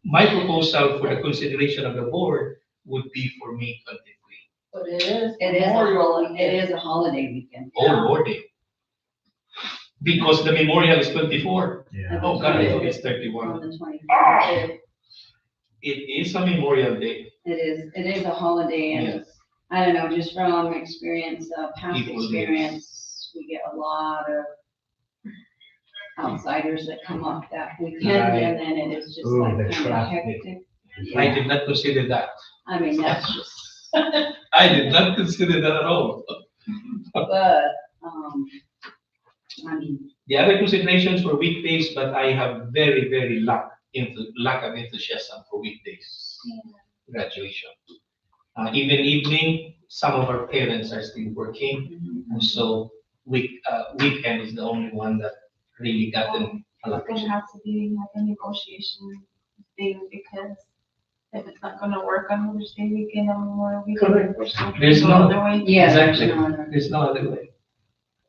my proposal for the consideration of the board would be for May 23. But it is. It is a holiday weekend. Oh, Lord. Because the memorial is 24. Yeah. Oh, God, I thought it's 31. On the 24th. It is a Memorial Day. It is a holiday, and Yes. I don't know, just from experience, past People, experience, we get a lot of outsiders that come up that weekend, Right. and then it is just Ooh, like the kind of traffic. hectic. I did not consider that. I mean, that's just, I did not consider that at all. But, I mean, The other considerations were weekdays, but I have very lack of enthusiasm for weekdays graduation. Even evening, some of our parents are still working, and so weekend is the only one that really got them a lot. It's gonna have to be like a negotiation thing, because if it's not gonna work on Mother's Day weekend and Memorial weekend. Correct. There's no- other way. yeah. Exactly. there's no other- There's no other way.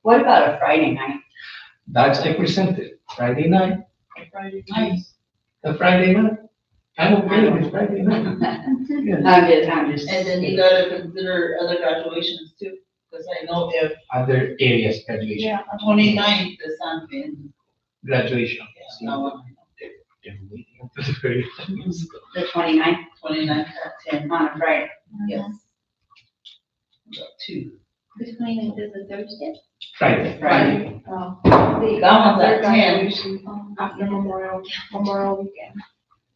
What about a Friday night? That's I presented Friday night. The Friday night. I'm okay with Friday night. I'm just. And then you gotta consider other graduations too, because I know if Other areas graduation, Yeah. 29th is something. graduation. No, They're waiting until the very end. The 29th 29th at 10, on a Friday. yes. About 2. The 29th is a Thursday? Friday. Friday. Oh. That one's at 10. Graduation, after Memorial weekend.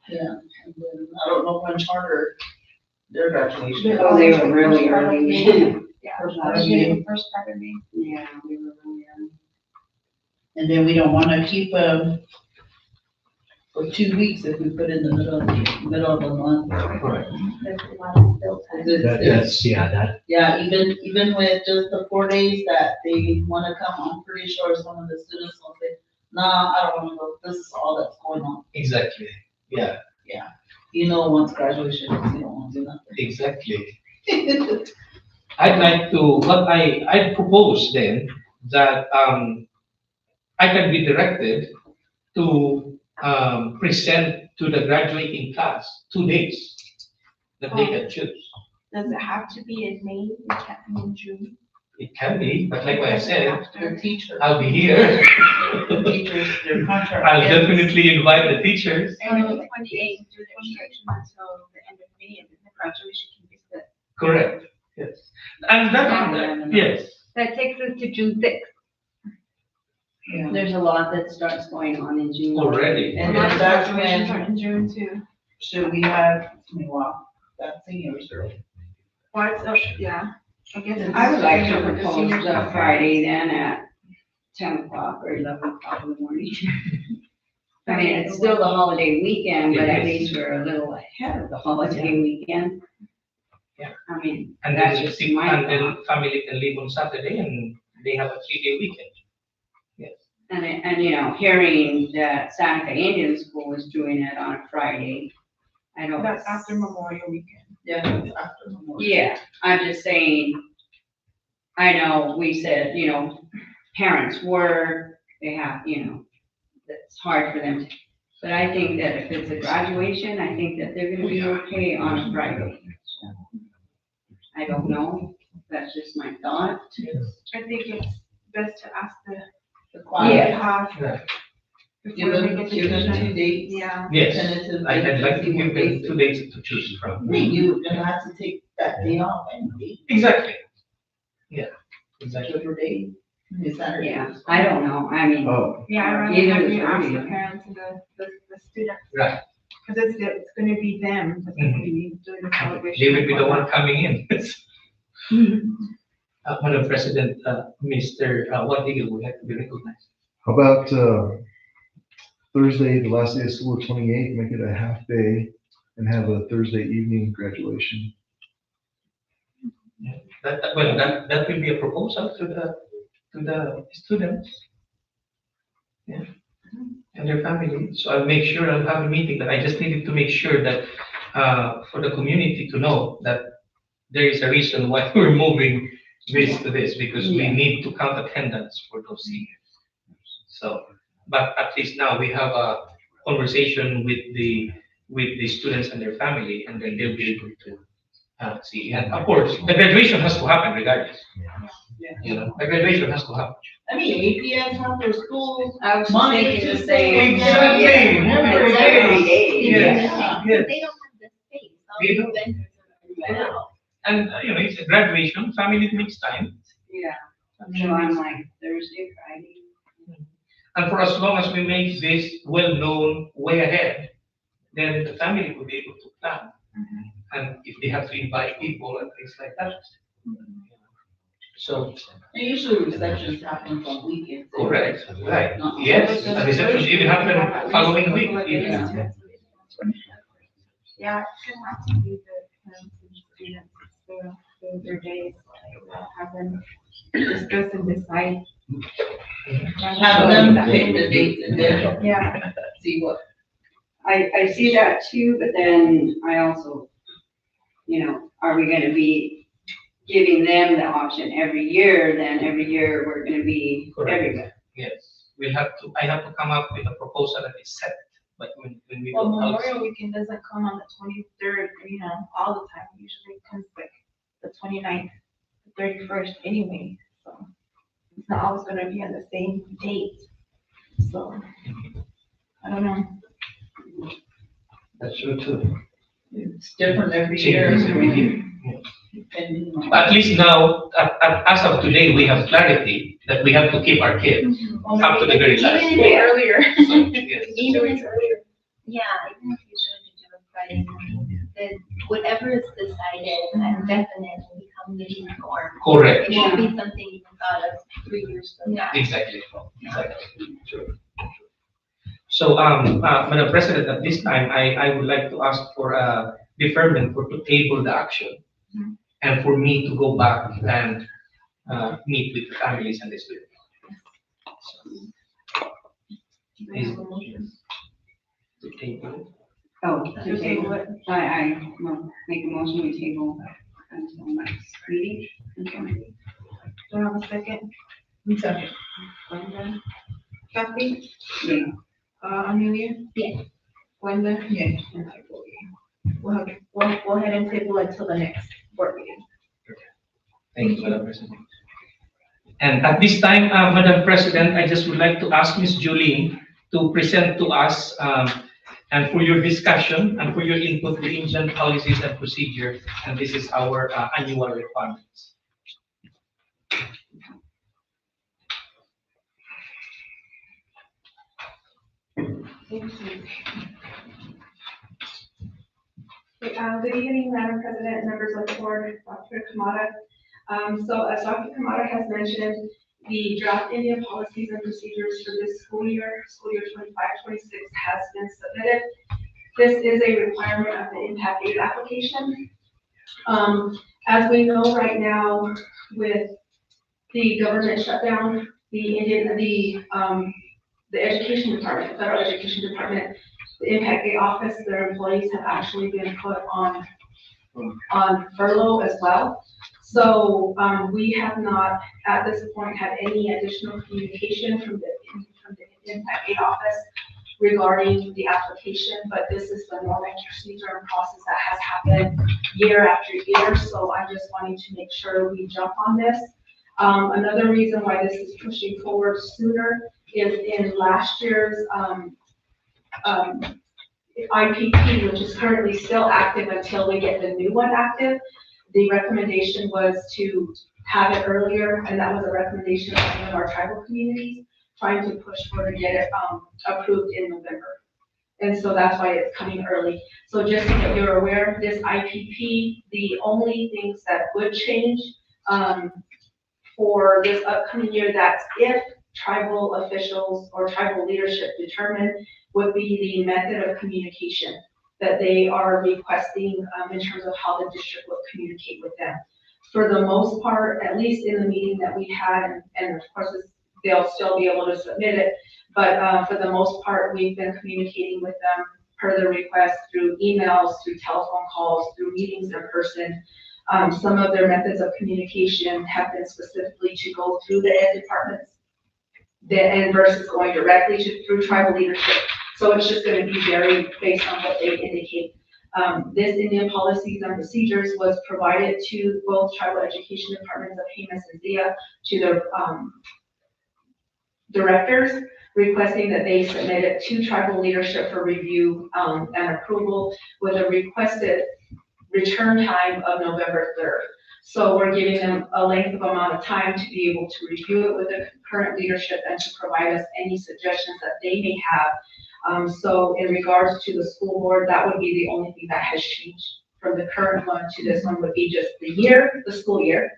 Yeah, and then I don't know when charter their graduation. Oh, they were really early. Yeah, First first part of year, May. first part of May. Yeah, we were really early. And then we don't wanna keep for 2 weeks if we put in the middle of the month. Correct. There's a lot of still time. It's- That, Yeah, even with just the 4 days that they wanna come, I'm pretty sure some of the students will say, nah, I don't wanna go, this is all that's going on. Exactly. Yeah, You know, once graduation, is, you don't want to do nothing. exactly. I'd like to, I'd propose then that, I can be directed to, present to the graduating class 2 days that they can choose. Does it have to be in May? It can't be in June? It can be, but like what I said, Their teacher, I'll be here. the teachers, their contract. I'll ends. definitely invite the teachers. And then 28, do the instruction until the end of May, and then the graduation can be set. Correct, yes. And that, yes, That takes us to June 6th. Yeah. There's a lot that starts going on in June. already. And A lot then of that's graduations are when, in June too. should we have, well, that's seniors. Well, it's, yeah, I guess. it's- I would like to with the propose seniors the conference. Friday then at 10 o'clock or 11 o'clock in the morning. I mean, it's still the holiday weekend, but at It is. least we're a little ahead of the holiday weekend. Yeah. I mean, And that's then, just my and thought. then family can leave on Saturday and they have a 3-day weekend. Yes. And, you know, hearing that Santa Fe Indian School is doing it on a Friday, I don't. That's after Memorial weekend. Yeah, it's after Memorial. Yeah, I'm just saying, I know we said, you know, parents work, they have, you know, it's hard for them. But I think that if it's a graduation, I think that they're gonna be okay on a Friday. I don't know, that's just my thought. I think it's best to ask the The choir. Yeah. class. Yeah. Before Give we them, make a give them decision. 2 dates. Yeah. Yes, Tentative I'd dates, like to see what give dates them 2 days to choose from. I mean, you're gonna have to take that day off anyway, Exactly. Yeah, exactly. whichever day, it's Saturday. Yeah, I don't know, I mean, Oh, Yeah, I'd rather Even have the you ask the 30th. parents and the students. Right. Because it's gonna be them that's gonna be doing the celebration. They will be the one coming in. Madam President, Mr. Wadigil would like to be recognized. how about, Thursday, the last day of school, 28th, make it a half day and have a Thursday evening graduation. That will be a proposal to the students. Yeah. And their family. So I'll make sure I'll have a meeting, but I just needed to make sure that, for the community to know that there is a reason why we're moving this to this, because we Yeah. need to count attendance for those seniors. So, but at least now we have a conversation with the students and their family, and then they'll be able to, see. And of course, the graduation has to happen regardless. Yeah. You know, the graduation has to happen. I mean, APS have their school, I was just Monday thinking to the same. Exactly. Yeah, Every it's day. every day. Yes. But they don't have the space. All They the don't. vendors are everywhere else. And, it's a graduation, family needs time. Yeah, so I'm like, Thursday, Friday. And for as long as we make this well-known way ahead, then the family will be able to plan and if they have to invite people and things like that. So, And usually receptions happen on weekends. correct, right, Not- yes, the reception even happen following week. even. Yeah, it should have to be the parents and students, so their days, like, have them discuss and decide. Have them pick the dates and then Yeah, see what. I see that too, but then I also, are we gonna be giving them the option every year, then every year we're gonna be Correct. everywhere? Yes, I have to come up with a proposal that is set, but when we well, go out. Memorial Weekend doesn't come on the 23rd, all the time, usually it comes like the 29th, the 31st anyway, so. It's not always gonna be on the same date, so, I don't know. That's true too. It's different every year. Changes every year. Depending on. At least now, as of today, we have clarity that we have to keep our kids up to the very last. Even Way earlier. So, yes. Even if, yeah, even if you should do it Friday morning, then whatever is decided and definite will become the new norm. Correct, It should be something you thought of 3 years from now. exactly, true. So, Madam President, at this time, I would like to ask for a deferment to table the action and for me to go back and meet with the families and the students. To table. Oh, to Okay, table. what, I make a motion, we table until next meeting. Okay. do I have a second? Second. Glenda? Kathy? Yeah. Amelia? Yes. Glenda? Yes. And I vote yeah. We'll go ahead and table until the next board meeting. Thank you, Madam President. And at this time, Madam President, I just would like to ask Ms. Jolene to present to us and for your discussion and for your input, the Indian policies and procedure, and this is our annual requirements. Thank you. Okay, good evening, Madam President, members of the board, Dr. Kamada. So as Dr. Kamada has mentioned, the draft Indian policies and procedures for this school year 25-26 has been submitted. This is a requirement of the impact aid application. As we know right now with the government shutdown, the education department, federal education department, the impact aid office, their employees have actually been put on furlough as well. So, we have not, at this point, had any additional communication from the impact aid office regarding the application, but this is the normal procedure and process that has happened year after year, so I'm just wanting to make sure we jump on this. Another reason why this is pushing forward sooner is in last year's, IPP, which is currently still active until we get the new one active. The recommendation was to have it earlier, and that was a recommendation of one of our tribal communities, trying to push for to get it, approved in November. And so that's why it's coming early. So just so that you're aware, this IPP, the only things that would change, for this upcoming year, that's if tribal officials or tribal leadership determine, would be the method of communication that they are requesting, in terms of how the district will communicate with them. For the most part, at least in the meeting that we had, and of course, they'll still be able to submit it, but for the most part, we've been communicating with them per the request through emails, through telephone calls, through meetings in person. Some of their methods of communication have been specifically to go through the ed departments, and versus going directly through tribal leadership. So it's just going to be very based on what they indicate. This Indian policies and procedures was provided to both tribal education departments of Jemez and Zia, to their directors, requesting that they submit it to tribal leadership for review and approval with a requested return time of November 3rd. So we're giving them a length of amount of time to be able to review it with the current leadership and to provide us any suggestions that they may have. So in regards to the school board, that would be the only thing that has changed from the current one to this one would be just the school year.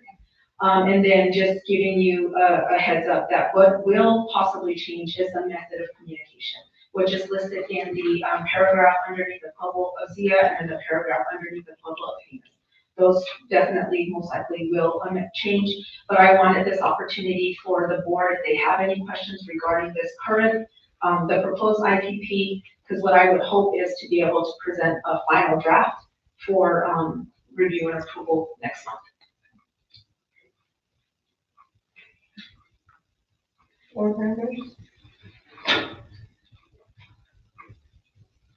And then just giving you a heads up that what will possibly change is the method of communication, which is listed in the paragraph underneath the bubble of Zia and the paragraph underneath the bubble of Venus. Those definitely most likely will change, but I wanted this opportunity for the board, if they have any questions regarding this current, the proposed IPP, because what I would hope is to be able to present a final draft for review and approval next month. Board members?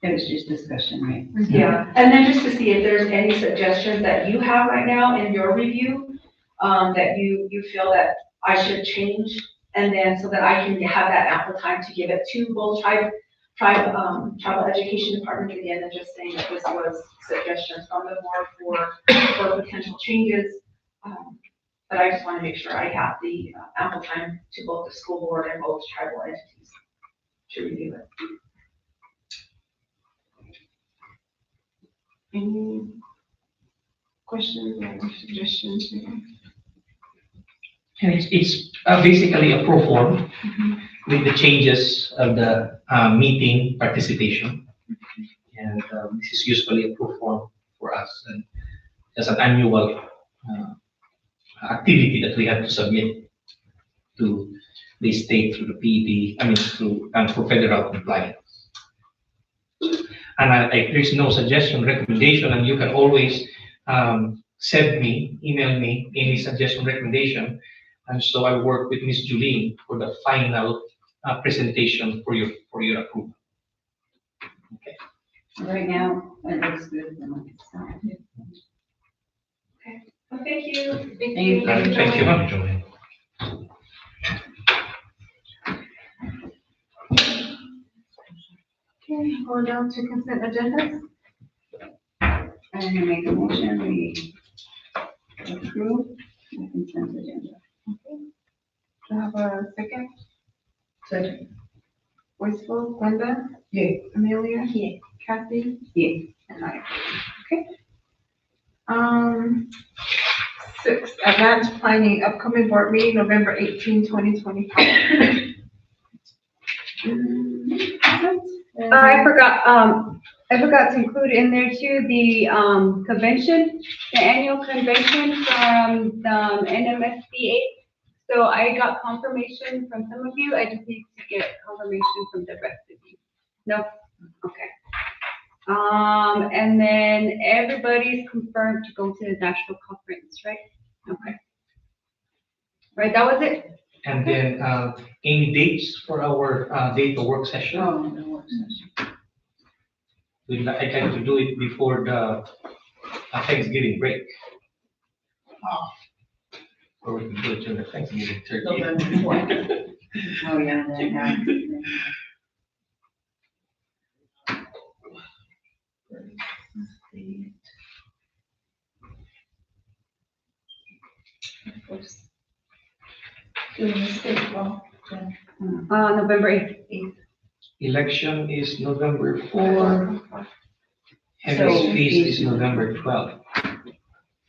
It was just discussion, right? Yeah, and then just to see if there's any suggestions that you have right now in your review, that you feel that I should change, and then so that I can have that ample time to give it to both tribal education departments again, and just saying that this was suggestions from the board for potential changes. But I just want to make sure I have the ample time to both the school board and both tribal entities to review it. Any questions or suggestions? And it's basically a pro form with the changes of the meeting participation. And this is usually a pro form for us, and as an annual activity that we have to submit to the state through the PEB, and for federal compliance. And if there's no suggestion, recommendation, and you can always email me any suggestion, recommendation. And so I work with Ms. Julene for the final presentation for your approval. Okay. Right now, it looks good. Okay, well, thank you. Thank you. Thank you, Joanne. Okay, going down to consent agenda. I'm gonna make a motion, we approve the consent agenda. Do I have a second? Second. Voice vote, Glenda? Yeah. Amelia? Yeah. Kathy? Yeah. And I. Okay. 6, advanced planning, upcoming board meeting, November 18, 2025. I forgot to include in there too, the convention, the annual convention from the NMSBA. So I got confirmation from some of you, I just need to get confirmation from the rest of you. No? Okay. And then everybody's confirmed to go to the national conference, right? Okay. Right, that was it? And then any dates for our data work session? Oh, the work session. I try to do it before the Thanksgiving break. Or we can do it during the Thanksgiving turkey. Oh, yeah, that. November 8th. Election is November 4. Henry's So, feast is November 12.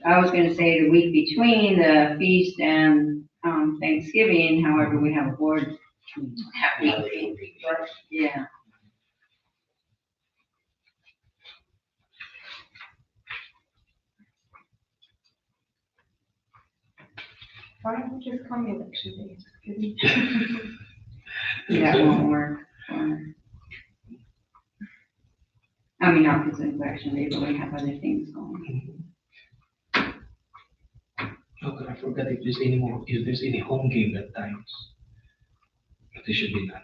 I was gonna say the week between the feast and Thanksgiving, however, we have a board. Yeah. Why don't you just call me election day? Just kidding. That won't work. I mean, not because it's election day, but we have other things going. Oh, I forgot if there's any home game that times. But there should be none.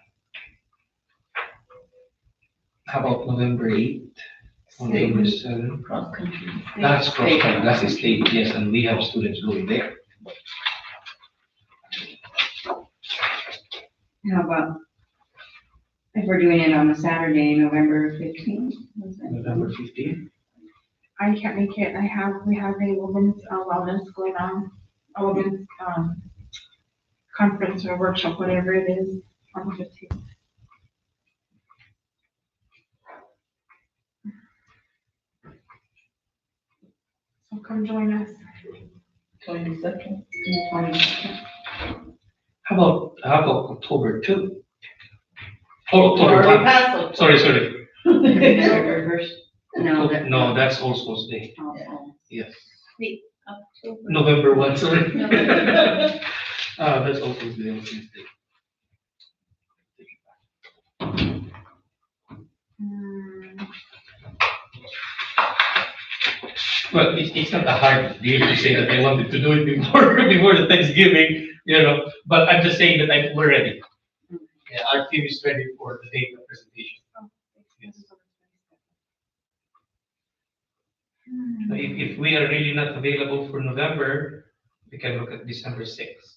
How about November 8th? On November 7th? Cross country. That's cross country, that's a state, yes, and we have students going there. How about if we're doing it on a Saturday, November 15th? November 15th? I can't make it. We have a women's wellness going on, a women's conference or workshop, whatever it is, on the 15th. So come join us. 22nd. How about October 2? Oh, October Already 1. passed Sorry. November first? No, that. No, that's All Souls Day. Oh, Yes. October. November 1, sorry. November. That's All Souls Day. All Saints Day. Well, it's not a hard deal to say that I wanted to do it before the Thanksgiving, but I'm just saying that we're ready. Yeah, our team is ready for the data presentation. Yes. So if we are really not available for November, we can look at December 6th.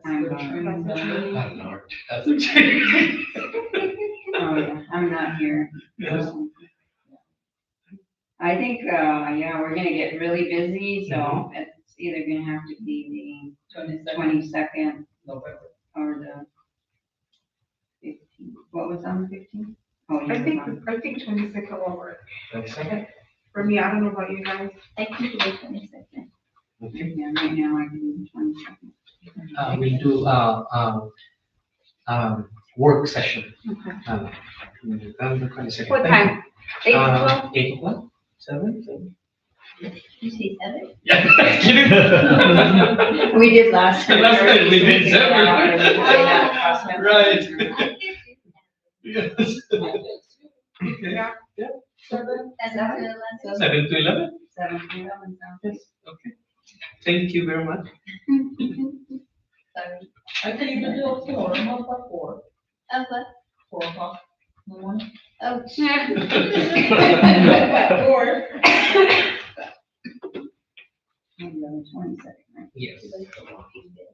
I'm not. Oh, Lord, that's a change. Oh, yeah, I'm not here. Yes. I think, yeah, we're gonna get really busy, so it's either gonna have to be the 22nd November. or the 15th. What was on the 15th? Oh, I yeah. think 26 will work. 22nd? For me, I don't know about you guys. I can do the 22nd. Yeah, right now I can do the 22nd. We'll do work session. November 22nd. What time? 8 to 12? 8 o'clock? 7? You say 7? Yeah. We did last time. Last time we did seven. Right. Right. Yes. Okay. Yeah. And that's 7 to 11? 7 to 11, sounds good. Okay. Thank you very much. Sorry. I think you can do it tomorrow, not by 4. Oh, what? 4 o'clock in the morning. Oh, Or. Maybe on the 22nd, right? Yes. like the walking dead.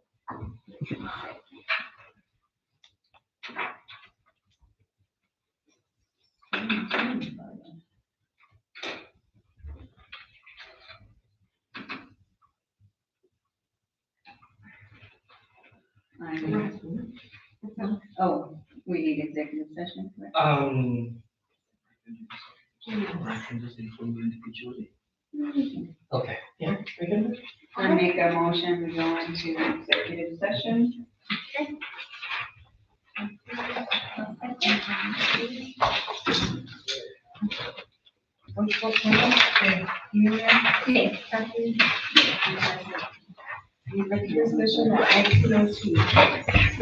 Oh, we need executive session, correct? I can just inform you individually. Okay. Yeah. I make a motion, we go into executive session. Executive session at 19:02.